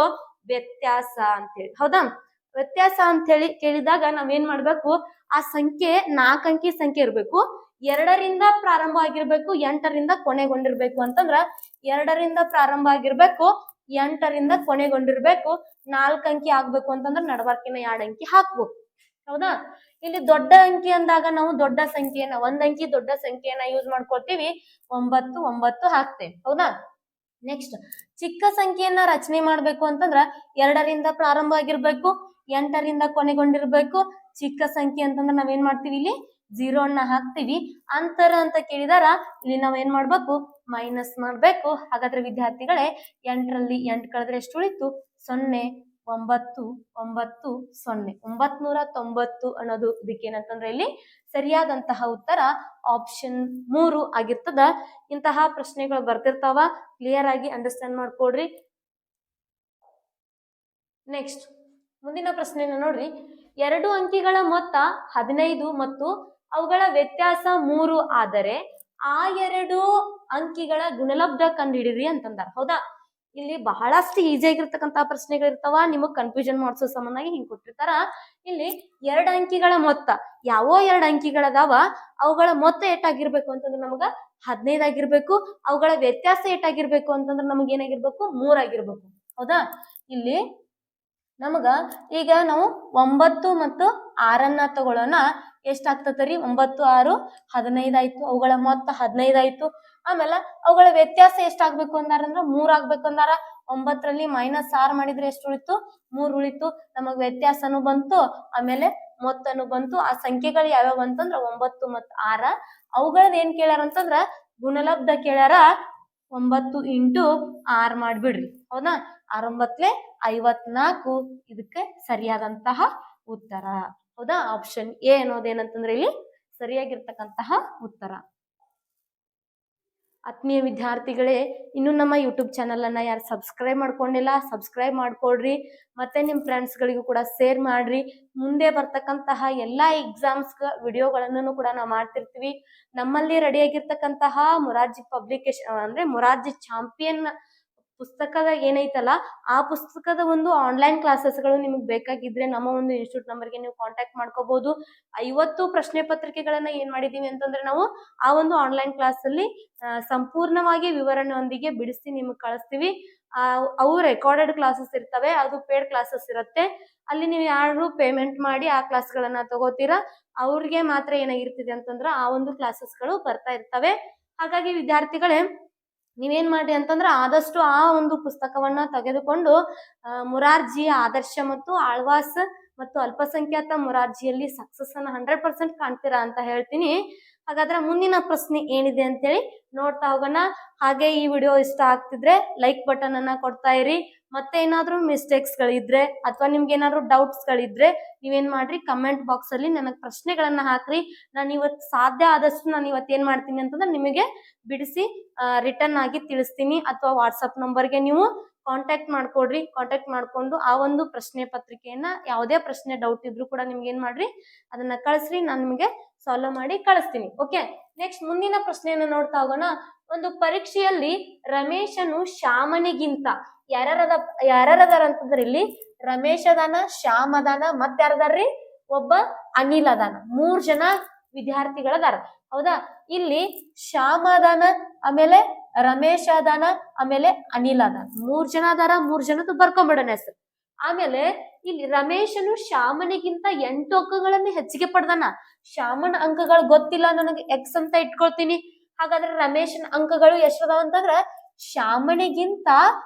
ವ್ಯತ್ಯಾಸ ಅಂತೇಳಿ, ಹೌದಾ? ವ್ಯತ್ಯಾಸ ಅಂತ ಹೇಳಿ ಕೇಳಿದಾಗ ನಾವೇನ್ ಮಾಡ್ಬೇಕು? ಆ ಸಂಖ್ಯೆ 4 ಅಂಕಿ ಸಂಖ್ಯೆ ಇರಬೇಕು, 2ರಿಂದ ಪ್ರಾರಂಭ ಆಗಿರ್ಬೇಕು, 8ರಿಂದ ಕೊನೆಗೊಂಡಿರ್ಬೇಕು. ಅಂತಂದ್ರ 2ರಿಂದ ಪ್ರಾರಂಭ ಆಗಿರ್ಬೇಕು, 8ರಿಂದ ಕೊನೆಗೊಂಡಿರ್ಬೇಕು, 4 ಅಂಕಿ ಆಗ್ಬೇಕು ಅಂತಂದ್ರ ನಡಬರ್ಕಿನ 2 ಅಂಕಿ ಹಾಕ್ಬೇಕು. ಹೌದಾ? ಇಲ್ಲಿ ದೊಡ್ಡ ಅಂಕಿ ಅಂದಾಗ ನಾವು ದೊಡ್ಡ ಸಂಖ್ಯೆಯನ್ನ 1 ಅಂಕಿ ದೊಡ್ಡ ಸಂಖ್ಯೆಯನ್ನ ಯೂಸ್ ಮಾಡ್ಕೊಳ್ತೀವಿ, 9 9 ಹಾಕ್ತೇವೆ. ಹೌದಾ? ನೆಕ್ಸ್ಟ್ ಚಿಕ್ಕ ಸಂಖ್ಯೆಯನ್ನ ರಚನೆ ಮಾಡ್ಬೇಕು ಅಂತಂದ್ರ 2ರಿಂದ ಪ್ರಾರಂಭ ಆಗಿರ್ಬೇಕು, 8ರಿಂದ ಕೊನೆಗೊಂಡಿರ್ಬೇಕು. ಚಿಕ್ಕ ಸಂಖ್ಯೆ ಅಂತಂದ್ರೆ ನಾವೇನ್ ಮಾಡ್ತೀವಿ, ಇಲ್ಲಿ 0 ಅನ್ನ ಹಾಕ್ತಿವಿ. ಅಂತರ ಅಂತ ಕೇಳಿದಾರ ಇಲ್ಲಿ ನಾವೇನ್ ಮಾಡ್ಬೇಕು, ಮೈನಸ್ ಮಾಡ್ಬೇಕು. ಹಾಗಾದ್ರೆ ವಿದ್ಯಾರ್ಥಿಗಳೇ 8ರಲ್ಲಿ 8 ಕಳೆದ್ರೆ ಎಷ್ಟು ಉಳಿತು? 0 9 9 0 990 ಅನ್ನೋದು ಇದಕ್ಕೇನಂತಂದ್ರೆ ಇಲ್ಲಿ ಸರಿಯಾದಂತಹ ಉತ್ತರ ಆಪ್ಷನ್ 3 ಆಗಿರ್ತದ. ಇಂತಹ ಪ್ರಶ್ನೆಗಳು ಬರ್ತಿರ್ತಾವ, ಕ್ಲಿಯರ್ ಆಗಿ ಅಂಡರ್ಸ್ಟ್ಯಾಂಡ್ ಮಾಡ್ಕೊಡ್ರಿ. ನೆಕ್ಸ್ಟ್ ಮುಂದಿನ ಪ್ರಶ್ನೆನ ನೋಡ್ರಿ. 2 ಅಂಕಿಗಳ ಮೊತ್ತ 15 ಮತ್ತು ಅವುಗಳ ವ್ಯತ್ಯಾಸ 3 ಆದರೆ ಆ 2 ಅಂಕಿಗಳ ಗುಣಲಬ್ಧ ಕಂಡುಹಿಡಿರಿ ಅಂತಂದಾರ. ಹೌದಾ? ಇಲ್ಲಿ ಬಹಳಷ್ಟು ಈಸಿ ಆಗಿರ್ತಕ್ಕಂಥ ಪ್ರಶ್ನೆಗಳಿರ್ತಾವ, ನಿಮಗ್ ಕನ್ಫ್ಯೂಷನ್ ಮಾಡಿಸೋ ಸಂಬಂಧಾಗಿ ಹಿಂಗ್ ಕೊಟ್ಟಿರ್ತಾರ. ಇಲ್ಲಿ 2 ಅಂಕಿಗಳ ಮೊತ್ತ, ಯಾವೋ 2 ಅಂಕಿಗಳದಾವ, ಅವುಗಳ ಮೊತ್ತ ಎಷ್ಟಾಗಿರ್ಬೇಕು ಅಂತಂದ್ರೆ ನಮಗ 15 ಆಗಿರ್ಬೇಕು. ಅವುಗಳ ವ್ಯತ್ಯಾಸ ಎಷ್ಟಾಗಿರ್ಬೇಕು ಅಂತಂದ್ರೆ ನಮಗ್ ಏನಾಗಿರ್ಬೇಕು? 3 ಆಗಿರ್ಬೇಕು. ಹೌದಾ? ಇಲ್ಲಿ ನಮಗ ಈಗ ನಾವು 9 ಮತ್ತು 6 ತಗೊಳ್ಳೋಣ. ಎಷ್ಟಾಗ್ತತ್ರಿ? 9 6 15 ಆಯ್ತು. ಅವುಗಳ ಮೊತ್ತ 15 ಆಯ್ತು. ಆಮೇಲೆ ಅವುಗಳ ವ್ಯತ್ಯಾಸ ಎಷ್ಟಾಗ್ಬೇಕು ಅಂದಾರಂದ್ರ 3 ಆಗ್ಬೇಕು ಅಂದಾರ. 9ರಲ್ಲಿ -6 ಮಾಡಿದ್ರೆ ಎಷ್ಟು ಉಳಿತು? 3 ಉಳಿತು. ನಮಗ್ ವ್ಯತ್ಯಾಸನು ಬಂತು, ಆಮೇಲೆ ಮೊತ್ತನು ಬಂತು. ಆ ಸಂಖ್ಯೆಗಳು ಯಾವ್ಯಾವ ಅಂತಂದ್ರ 9 ಮತ್ತು 6. ಅವುಗಳದ್ ಏನ್ ಕೇಳ್ಯಾರ ಅಂತಂದ್ರ ಗುಣಲಬ್ಧ ಕೇಳ್ಯಾರ. 9 × 6 ಮಾಡ್ಬಿಡ್ರಿ. ಹೌದಾ? 6 9 54 ಇದಕ್ಕೆ ಸರಿಯಾದಂತಹ ಉತ್ತರ. ಹೌದಾ? ಆಪ್ಷನ್ ಎ ಅನ್ನೋದೇನಂತಂದ್ರೆ ಇಲ್ಲಿ ಸರಿಯಾಗಿರ್ತಕ್ಕಂತಹ ಉತ್ತರ. ಆತ್ಮೀಯ ವಿದ್ಯಾರ್ಥಿಗಳೇ, ಇನ್ನು ನಮ್ಮ ಯೂಟ್ಯೂಬ್ ಚಾನಲ್ ಅನ್ನ ಯಾರು ಸಬ್ಸ್ಕ್ರೈಬ್ ಮಾಡ್ಕೊಂಡಿಲ್ಲ, ಸಬ್ಸ್ಕ್ರೈಬ್ ಮಾಡ್ಕೊಳ್ರಿ. ಮತ್ತೆ ನಿಮ್ ಫ್ರೆಂಡ್ಸ್ ಗಳಿಗೂ ಕೂಡ ಶೇರ್ ಮಾಡ್ರಿ. ಮುಂದೆ ಬರ್ತಕ್ಕಂತಹ ಎಲ್ಲಾ ಎಕ್ಸಾಮ್ಸ್ ವಿಡಿಯೋಗಳನ್ನು ಕೂಡ ನಾವು ಮಾಡ್ತಿರ್ತೀವಿ. ನಮ್ಮಲ್ಲಿ ರೆಡಿ ಆಗಿರ್ತಕ್ಕಂತಹ ಮೊರಾರ್ಜಿ ಪಬ್ಲಿಕೇಶನ್ ಅಂದ್ರೆ ಮೊರಾರ್ಜಿ ಚಾಂಪಿಯನ್ ಪುಸ್ತಕದ ಏನೈತಲ್ಲ, ಆ ಪುಸ್ತಕದ ಒಂದು ಆನ್ಲೈನ್ ಕ್ಲಾಸಸ್ಗಳು ನಿಮಗೆ ಬೇಕಾಗಿದ್ರೆ ನಮ್ಮ ಒಂದು ಇನ್ಸ್ಟಿಟ್ಯೂಟ್ ನಂಬರ್ಗೆ ನೀವು ಕಾಂಟ್ಯಾಕ್ಟ್ ಮಾಡ್ಕೋಬಹುದು. 50 ಪ್ರಶ್ನೆ ಪತ್ರಿಕೆಗಳನ್ನ ಏನ್ ಮಾಡಿದೀವಿ ಅಂತಂದ್ರೆ ನಾವು ಆ ಒಂದು ಆನ್ಲೈನ್ ಕ್ಲಾಸ್ ಅಲ್ಲಿ ಸಂಪೂರ್ಣವಾಗಿ ವಿವರಣೆಯೊಂದಿಗೆ ಬಿಡಿಸಿ ನಿಮಗೆ ಕಳಿಸ್ತೀವಿ. ಅವು ರೆಕಾರ್ಡೆಡ್ ಕ್ಲಾಸಸ್ ಇರ್ತವೆ, ಅದು ಪೇಡ್ ಕ್ಲಾಸಸ್ ಇರುತ್ತೆ. ಅಲ್ಲಿ ನೀವು ಯಾರು ಪೇಮೆಂಟ್ ಮಾಡಿ ಆ ಕ್ಲಾಸ್ಗಳನ್ನ ತಗೋತೀರಾ ಅವ್ರಿಗೆ ಮಾತ್ರ ಏನಾಗಿರ್ತದೆ ಅಂತಂದ್ರ ಆ ಒಂದು ಕ್ಲಾಸಸ್ಗಳು ಬರ್ತಾ ಇರ್ತವೆ. ಹಾಗಾಗಿ ವಿದ್ಯಾರ್ಥಿಗಳೇ, ನೀವೇನ್ ಮಾಡಿ ಅಂತಂದ್ರೆ ಆದಷ್ಟು ಆ ಒಂದು ಪುಸ್ತಕವನ್ನ ತೆಗೆದುಕೊಂಡು ಮೊರಾರ್ಜಿ ಆದರ್ಶ ಮತ್ತು ಆಳ್ವಾಸ್ ಮತ್ತು ಅಲ್ಪಸಂಖ್ಯಾತ ಮೊರಾರ್ಜಿಯಲ್ಲಿ ಸಕ್ಸಸ್ ಅನ್ನ 100% ಕಾಣ್ತೀರಾ ಅಂತ ಹೇಳ್ತೀನಿ. ಹಾಗಾದ್ರೆ ಮುಂದಿನ ಪ್ರಶ್ನೆ ಏನಿದೆ ಅಂತೇಳಿ ನೋಡ್ತಾ ಹೋಗೋಣ. ಹಾಗೆ ಈ ವಿಡಿಯೋ ಇಷ್ಟ ಆಗ್ತಿದ್ರೆ ಲೈಕ್ ಬಟನ್ ಅನ್ನ ಕೊಡ್ತಾ ಇರಿ. ಮತ್ತೆ ಏನಾದ್ರೂ ಮಿಸ್ಟೇಕ್ಸ್ ಗಳಿದ್ರೆ ಅಥವಾ ನಿಮ್ಗೆ ಏನಾದ್ರು ಡೌಟ್ಸ್ ಗಳಿದ್ರೆ ನೀವೇನ್ ಮಾಡ್ರಿ, ಕಮೆಂಟ್ ಬಾಕ್ಸ್ ಅಲ್ಲಿ ನನಗೆ ಪ್ರಶ್ನೆಗಳನ್ನ ಹಾಕ್ರಿ. ನಾನು ಇವತ್ತು ಸಾಧ್ಯ ಆದಷ್ಟು ನಾನು ಇವತ್ತು ಏನ್ ಮಾಡ್ತೀನಿ ಅಂತಂದ್ರೆ ನಿಮಗೆ ಬಿಡಿಸಿ ರಿಟರ್ನ್ ಆಗಿ ತಿಳಿಸ್ತೀನಿ. ಅಥವಾ ವಾಟ್ಸಪ್ ನಂಬರ್ಗೆ ನೀವು ಕಾಂಟ್ಯಾಕ್ಟ್ ಮಾಡ್ಕೊಡ್ರಿ. ಕಾಂಟ್ಯಾಕ್ಟ್ ಮಾಡ್ಕೊಂಡು ಆ ಒಂದು ಪ್ರಶ್ನೆ ಪತ್ರಿಕೆಯನ್ನ ಯಾವುದೇ ಪ್ರಶ್ನೆ ಡೌಟ್ ಇದ್ರು ಕೂಡ ನಿಮ್ಗೆ ಏನ್ ಮಾಡ್ರಿ, ಅದನ್ನ ಕಳಿಸ್ರಿ, ನಾನು ನಿಮಗೆ ಸಾಲ್ವ್ ಮಾಡಿ ಕಳಿಸ್ತೀನಿ. ಓಕೆ, ನೆಕ್ಸ್ಟ್ ಮುಂದಿನ ಪ್ರಶ್ನೆಯನ್ನ ನೋಡ್ತಾ ಹೋಗೋಣ. ಒಂದು ಪರೀಕ್ಷೆಯಲ್ಲಿ ರಮೇಶನು ಶ್ಯಾಮನಿಗಿಂತ ಯಾರ್ಯಾರದಾರ ಅಂತಂದ್ರೆ ಇಲ್ಲಿ ರಮೇಶ್ ಅದಾನ, ಶ್ಯಾಮ್ ಅದಾನ, ಮತ್ತೆ ಯಾರದಾರ್ರಿ? ಒಬ್ಬ ಅನಿಲ್ ಅದಾನ. 3 ಜನ ವಿದ್ಯಾರ್ಥಿಗಳದಾರ. ಹೌದಾ? ಇಲ್ಲಿ ಶ್ಯಾಮ್ ಅದಾನ, ಆಮೇಲೆ ರಮೇಶ್ ಅದಾನ, ಆಮೇಲೆ ಅನಿಲ್ ಅದಾನ. 3 ಜನ ಅದಾರ. 3 ಜನದ್ದು ಬರ್ಕೊಂಡ್ಬಿಡೋಣ ಹೆಸರು. ಆಮೇಲೆ ಇಲ್ಲಿ ರಮೇಶನು ಶ್ಯಾಮನಿಗಿಂತ 8 ಅಂಕಗಳನ್ನು ಹೆಚ್ಚಿಗೆ ಪಡೆದಾನ. ಶ್ಯಾಮನ ಅಂಕಗಳು ಗೊತ್ತಿಲ್ಲ ನನಗೆ, ಎಕ್ಸ್ ಅಂತ ಇಟ್ಕೊಳ್ತೀನಿ. ಹಾಗಾದ್ರೆ ರಮೇಶನ ಅಂಕಗಳು ಎಷ್ಟದಾವ ಅಂತಂದ್ರ ಶ್ಯಾಮನಿಗಿಂತ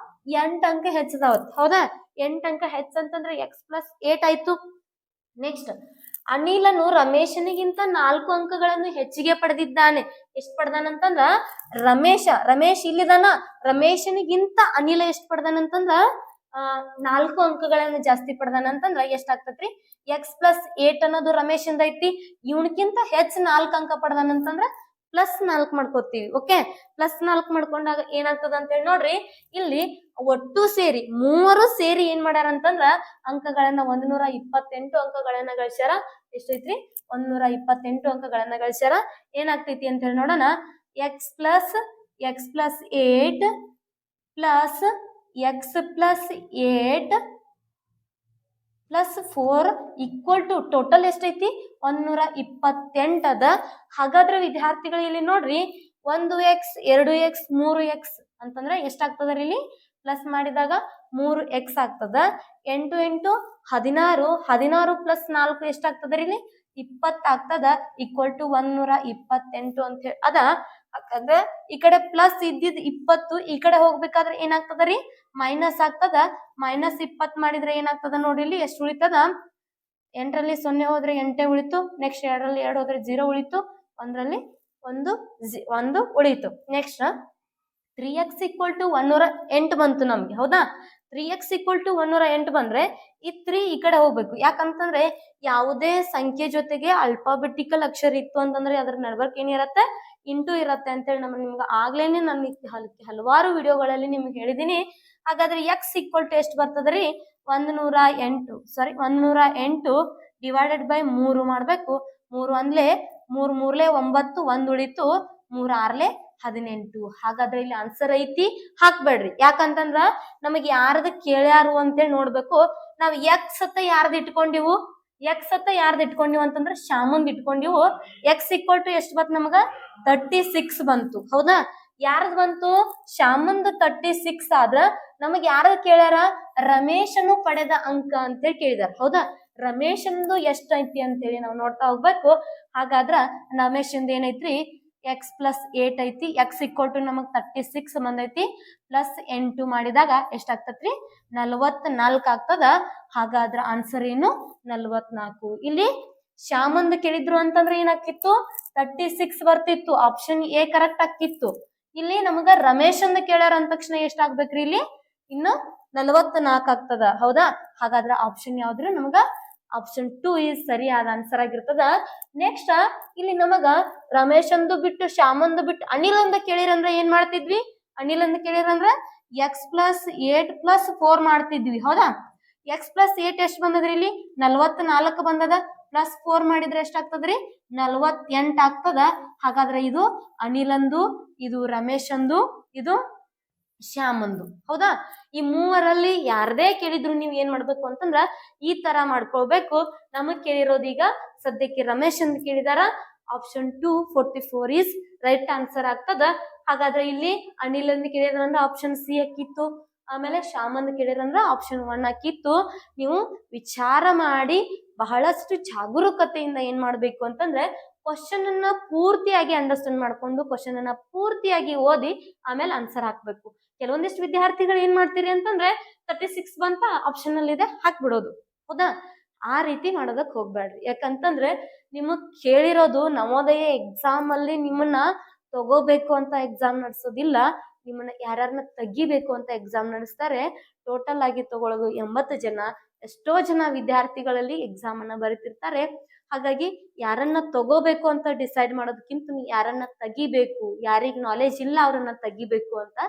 8 ಅಂಕ ಹೆಚ್ಚದಾವತ್. ಹೌದಾ? 8 ಅಂಕ ಹೆಚ್ಚಂತಂದ್ರೆ x+8 ಆಯ್ತು. ನೆಕ್ಸ್ಟ್ ಅನಿಲನು ರಮೇಶನಿಗಿಂತ 4 ಅಂಕಗಳನ್ನು ಹೆಚ್ಚಿಗೆ ಪಡೆದಿದ್ದಾನೆ. ಎಷ್ಟು ಪಡೆದಾನಂತಂದ್ರ ರಮೇಶ್ ಇಲ್ಲಿದಾನ, ರಮೇಶನಿಗಿಂತ ಅನಿಲ ಎಷ್ಟು ಪಡೆದಾನಂತಂದ್ರ 4 ಅಂಕಗಳನ್ನು ಜಾಸ್ತಿ ಪಡೆದಾನಂತಂದ್ರ ಎಷ್ಟಾಗ್ತತ್ರಿ? x+8 ಅನ್ನೋದು ರಮೇಶಿಂದ ಐತಿ. ಇವನಕ್ಕಿಂತ ಹೆಚ್ಚು 4 ಅಂಕ ಪಡೆದಾನಂತಂದ್ರ +4 ಮಾಡ್ಕೋತೀವಿ. ಓಕೆ, +4 ಮಾಡ್ಕೊಂಡಾಗ ಏನಾಗ್ತದ ಅಂತ ಹೇಳಿ ನೋಡ್ರಿ. ಇಲ್ಲಿ ಒಟ್ಟು ಸೇರಿ 3 ಸೇರಿ ಏನ್ ಮಾಡ್ಯಾರ ಅಂತಂದ್ರ ಅಂಕಗಳನ್ನ 128 ಅಂಕಗಳನ್ನ ಗಳಿಸ್ಯಾರ. ಎಷ್ಟೈತ್ರಿ? 128 ಅಂಕಗಳನ್ನ ಗಳಿಸ್ಯಾರ. ಏನಾಗ್ತೈತಿ ಅಂತ ಹೇಳಿ ನೋಡೋಣ. x+8 + x+8 plus 4 equal to total ಎಷ್ಟೈತಿ 128 ಅದ. ಹಾಗಾದ್ರೆ ವಿದ್ಯಾರ್ಥಿಗಳು ಇಲ್ಲಿ ನೋಡ್ರಿ 1x 2x 3x ಅಂತಂದ್ರೆ ಎಷ್ಟಾಗ್ತದ ಇಲ್ಲಿ ಪ್ಲಸ್ ಮಾಡಿದಾಗ 3x ಆಗ್ತದ. 8 8 16 16 ಪ್ಲಸ್ 4 ಎಷ್ಟಾಗ್ತದ ಇಲ್ಲಿ 20 ಆಗ್ತದ ಈಕ್ವಲ್ ಟು 128 ಅಂತ ಹೇಳಿ ಅದ. ಯಾಕಂದ್ರೆ ಈ ಕಡೆ ಪ್ಲಸ್ ಇದ್ದಿದ್ 20 ಈ ಕಡೆ ಹೋಗ್ಬೇಕಾದ್ರೆ ಏನಾಗ್ತದ ರೀ ಮೈನಸ್ ಆಗ್ತದ. ಮೈನಸ್ 20 ಮಾಡಿದ್ರೆ ಏನಾಗ್ತದ ನೋಡ್ರಿ ಇಲ್ಲಿ ಎಷ್ಟು ಉಳಿತದ 8ರಲ್ಲಿ 0 ಹೋದ್ರೆ 8 ಉಳಿತು. ನೆಕ್ಸ್ಟ್ 2ರಲ್ಲಿ 2 ಹೋದ್ರೆ 0 ಉಳಿತು. 1ರಲ್ಲಿ 1 ಉಳಿತು. ನೆಕ್ಸ್ಟ್ 3x ಈಕ್ವಲ್ ಟು 108 ಬಂತು ನಮ್ಗೆ. ಹೌದಾ 3x ಈಕ್ವಲ್ ಟು 108 ಬಂದ್ರೆ ಈ 3 ಈ ಕಡೆ ಹೋಗ್ಬೇಕು. ಯಾಕಂತಂದ್ರೆ ಯಾವುದೇ ಸಂಖ್ಯೆ ಜೊತೆಗೆ ಅಲ್ಫಾಬೆಟಿಕಲ್ ಅಕ್ಷರ ಇತ್ತು ಅಂತಂದ್ರೆ ಅದ್ರ ನಡ್ಬರ್ಕ್ ಏನಿರತ್ತೆ ಇಂಟು ಇರತ್ತೆ ಅಂತೇಳಿ ನಿಮ್ಗೆ ಆಗ್ಲೇನೆ ನಾನು ಹಲವಾರು ವಿಡಿಯೋಗಳಲ್ಲಿ ನಿಮ್ಗೆ ಹೇಳಿದೀನಿ. ಹಾಗಾದ್ರೆ ಎಕ್ಸ್ ಈಕ್ವಲ್ ಟು ಎಷ್ಟು ಬರ್ತದ್ರಿ 108 ಡಿವೈಡೆಡ್ ಬೈ 3 ಮಾಡ್ಬೇಕು. 3 ಅಂದ್ಲೆ 3 3ಲೆ 9 1 ಉಳಿತು. 3 6ಲೆ 18. ಹಾಗಾದ್ರೆ ಇಲ್ಲಿ ಆನ್ಸರ್ ಐತಿ ಹಾಕ್ಬೇಡ್ರಿ. ಯಾಕಂತಂದ್ರ ನಮಗೆ ಯಾರ್ದ ಕೇಳ್ಯಾರು ಅಂತೇಳಿ ನೋಡ್ಬೇಕು. ನಾವ್ ಎಕ್ಸ್ ಅತ್ತ ಯಾರ್ದು ಇಟ್ಕೊಂಡಿವು ಅಂತಂದ್ರ ಶಾಮಂದ್ ಇಟ್ಕೊಂಡಿವು. ಎಕ್ಸ್ ಈಕ್ವಲ್ ಟು ಎಷ್ಟು ಬಂತು ನಮಗ 36 ಬಂತು. ಹೌದಾ ಯಾರ್ದು ಬಂತು ಶಾಮಂದ್ 36 ಆದ್ರ ನಮಗ್ ಯಾರು ಕೇಳ್ಯಾರ ರಮೇಶನು ಪಡೆದ ಅಂಕ ಅಂತೇಳಿ ಕೇಳಿದಾರ. ಹೌದಾ ರಮೇಶಂದು ಎಷ್ಟ ಐತಿ ಅಂತೇಳಿ ನಾವು ನೋಡ್ತಾ ಹೋಗ್ಬೇಕು. ಹಾಗಾದ್ರ ರಮೇಶಂದ ಏನೈತ್ರಿ ಎಕ್ಸ್ ಪ್ಲಸ್ 8 ಐತಿ. ಎಕ್ಸ್ ಈಕ್ವಲ್ ಟು ನಮಗ್ 36 ಬಂದೈತಿ. ಪ್ಲಸ್ 8 ಮಾಡಿದಾಗ ಎಷ್ಟಾಗ್ತತ್ರಿ 44 ಆಗ್ತದ. ಹಾಗಾದ್ರ ಆನ್ಸರ್ ಏನು 44. ಇಲ್ಲಿ ಶ್ಯಾಮಂದ್ ಕೇಳಿದ್ರು ಅಂತಂದ್ರೆ ಏನಾಕಿತ್ತು 36 ಬರ್ತಿತ್ತು. ಆಪ್ಷನ್ ಎ ಕರೆಕ್ಟ್ ಆಕಿತ್ತು. ಇಲ್ಲಿ ನಮಗ ರಮೇಶ್ ಅಂದ ಕೇಳ್ಯಾರ ಅಂದ ತಕ್ಷಣ ಎಷ್ಟಾಗ್ಬೇಕ್ರಿ ಇಲ್ಲಿ ಇನ್ನು 44 ಆಗ್ತದ. ಹೌದಾ ಹಾಗಾದ್ರೆ ಆಪ್ಷನ್ ಯಾವ್ದ್ರಿ ನಮಗ ಆಪ್ಷನ್ 2 ಈಸ್ ಸರಿಯಾದ ಆನ್ಸರ್ ಆಗಿರ್ತದ. ನೆಕ್ಸ್ಟ್ ಇಲ್ಲಿ ನಮಗ ರಮೇಶ್ ಅಂದು ಬಿಟ್ಟು ಶ್ಯಾಮಂದು ಬಿಟ್ಟು ಅನಿಲ್ ಅಂದ ಕೇಳಿರಂದ್ರ ಏನ್ ಮಾಡ್ತಿದ್ವಿ ಅನಿಲ್ ಅಂದ ಕೇಳಿರಂದ್ರ ಎಕ್ಸ್ ಪ್ಲಸ್ 8 ಪ್ಲಸ್ 4 ಮಾಡ್ತಿದ್ವಿ. ಹೌದಾ ಎಕ್ಸ್ ಪ್ಲಸ್ 8 ಎಷ್ಟು ಬಂದದ್ರಿ ಇಲ್ಲಿ 44 ಬಂದದ. ಪ್ಲಸ್ 4 ಮಾಡಿದ್ರೆ ಎಷ್ಟಾಗ್ತದ್ರಿ 48 ಆಗ್ತದ. ಹಾಗಾದ್ರೆ ಇದು ಅನಿಲಂದು, ಇದು ರಮೇಶ್ ಅಂದು, ಇದು ಶ್ಯಾಮಂದು. ಹೌದಾ ಈ ಮೂವರಲ್ಲಿ ಯಾರದೇ ಕೇಳಿದ್ರು ನೀವ್ ಏನ್ ಮಾಡ್ಬೇಕು ಅಂತಂದ್ರ ಈ ತರ ಮಾಡ್ಕೊಳ್ಬೇಕು. ನಮಗ್ ಕೇಳಿರೋದು ಈಗ ಸದ್ಯಕ್ಕೆ ರಮೇಶ್ ಅಂತ ಕೇಳಿದಾರ. ಆಪ್ಷನ್ 2 44 ಈಸ್ ರೈಟ್ ಆನ್ಸರ್ ಆಗ್ತದ. ಹಾಗಾದ್ರೆ ಇಲ್ಲಿ ಅನಿಲ್ ಅಂತ ಕೇಳಿದ್ರಂದ್ರ ಆಪ್ಷನ್ ಸಿ ಹಾಕಿತ್ತು. ಆಮೇಲೆ ಶ್ಯಾಮಂದ್ ಕೇಳಿದ್ರಂದ್ರ ಆಪ್ಷನ್ 1 ಹಾಕಿತ್ತು. ನೀವು ವಿಚಾರ ಮಾಡಿ ಬಹಳಷ್ಟು ಜಾಗರೂಕತೆಯಿಂದ ಏನ್ ಮಾಡ್ಬೇಕು ಅಂತಂದ್ರೆ ಕ್ವಶನ್ ಅನ್ನ ಪೂರ್ತಿಯಾಗಿ ಅಂಡರ್ಸ್ಟ್ಯಾಂಡ್ ಮಾಡ್ಕೊಂಡು ಕ್ವಶನ್ ಅನ್ನ ಪೂರ್ತಿಯಾಗಿ ಓದಿ ಆಮೇಲೆ ಆನ್ಸರ್ ಹಾಕ್ಬೇಕು. ಕೆಲವೊಂದಿಷ್ಟು ವಿದ್ಯಾರ್ಥಿಗಳು ಏನ್ ಮಾಡ್ತೀರಿ ಅಂತಂದ್ರೆ 36 ಬಂತ ಆಪ್ಷನ್ ಅಲ್ಲಿ ಇದೆ ಹಾಕ್ಬಿಡೋದು. ಹೌದಾ ಆ ರೀತಿ ಮಾಡೋದಕ್ ಹೋಗ್ಬೇಡ್ರಿ. ಯಾಕಂತಂದ್ರೆ ನಿಮಗ್ ಕೇಳಿರೋದು ನವೋದಯ ಎಕ್ಸಾಮ್ ಅಲ್ಲಿ ನಿಮ್ಮನ್ನ ತಗೋಬೇಕು ಅಂತ ಎಕ್ಸಾಮ್ ನಡೆಸೋದಿಲ್ಲ. ನಿಮ್ಮನ್ನ ಯಾರನ್ನ ತೆಗಿಬೇಕು ಅಂತ ಎಕ್ಸಾಮ್ ನಡೆಸ್ತಾರೆ. ಟೋಟಲ್ ಆಗಿ ತಗೊಳ್ಳೋದು 80 ಜನ. ಎಷ್ಟೋ ಜನ ವಿದ್ಯಾರ್ಥಿಗಳಲ್ಲಿ ಎಕ್ಸಾಮ್ ಅನ್ನ ಬರೀತಿರ್ತಾರೆ. ಹಾಗಾಗಿ ಯಾರನ್ನ ತಗೋಬೇಕು ಅಂತ ಡಿಸೈಡ್ ಮಾಡೋದಕ್ಕಿಂತ ಯಾರನ್ನ ತೆಗಿಬೇಕು, ಯಾರಿಗ್ ನಾಲೆಜ್ ಇಲ್ಲ ಅವ್ರನ್ನ ತೆಗಿಬೇಕು ಅಂತ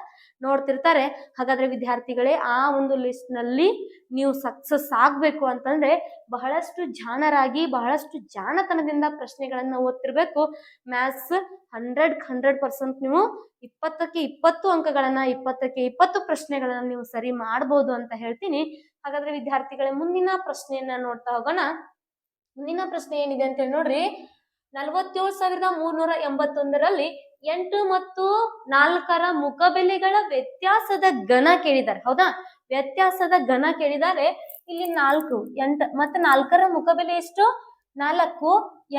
ನೋಡ್ತಿರ್ತಾರೆ. ಹಾಗಾದ್ರೆ ವಿದ್ಯಾರ್ಥಿಗಳೇ ಆ ಒಂದು ಲಿಸ್ಟ್ ನಲ್ಲಿ ನೀವು ಸಕ್ಸಸ್ ಆಗ್ಬೇಕು ಅಂತಂದ್ರೆ ಬಹಳಷ್ಟು ಜಾಣರಾಗಿ ಬಹಳಷ್ಟು ಜಾಣತನದಿಂದ ಪ್ರಶ್ನೆಗಳನ್ನ ಓದ್ತಿರ್ಬೇಕು. ಮ್ಯಾಥ್ಸ್ 100% ನೀವು 20ಕ್ಕೆ 20 ಅಂಕಗಳನ್ನ 20ಕ್ಕೆ 20 ಪ್ರಶ್ನೆಗಳನ್ನ ನೀವು ಸರಿ ಮಾಡ್ಬೋದು ಅಂತ ಹೇಳ್ತೀನಿ. ಹಾಗಾದ್ರೆ ವಿದ್ಯಾರ್ಥಿಗಳೇ ಮುಂದಿನ ಪ್ರಶ್ನೆಯನ್ನ ನೋಡ್ತಾ ಹೋಗೋಣ. ಮುಂದಿನ ಪ್ರಶ್ನೆ ಏನಿದೆ ಅಂತ ಹೇಳಿ ನೋಡ್ರಿ 47,381ರಲ್ಲಿ 8 ಮತ್ತು 4ರ ಮುಖಬೆಲೆಗಳ ವ್ಯತ್ಯಾಸದ ಘನ ಕೇಳಿದ್ದಾರೆ. ಹೌದಾ ವ್ಯತ್ಯಾಸದ ಘನ ಕೇಳಿದ್ದಾರೆ. ಇಲ್ಲಿ 4 8 ಮತ್ತೆ 4ರ ಮುಖಬೆಲೆ ಎಷ್ಟು 4,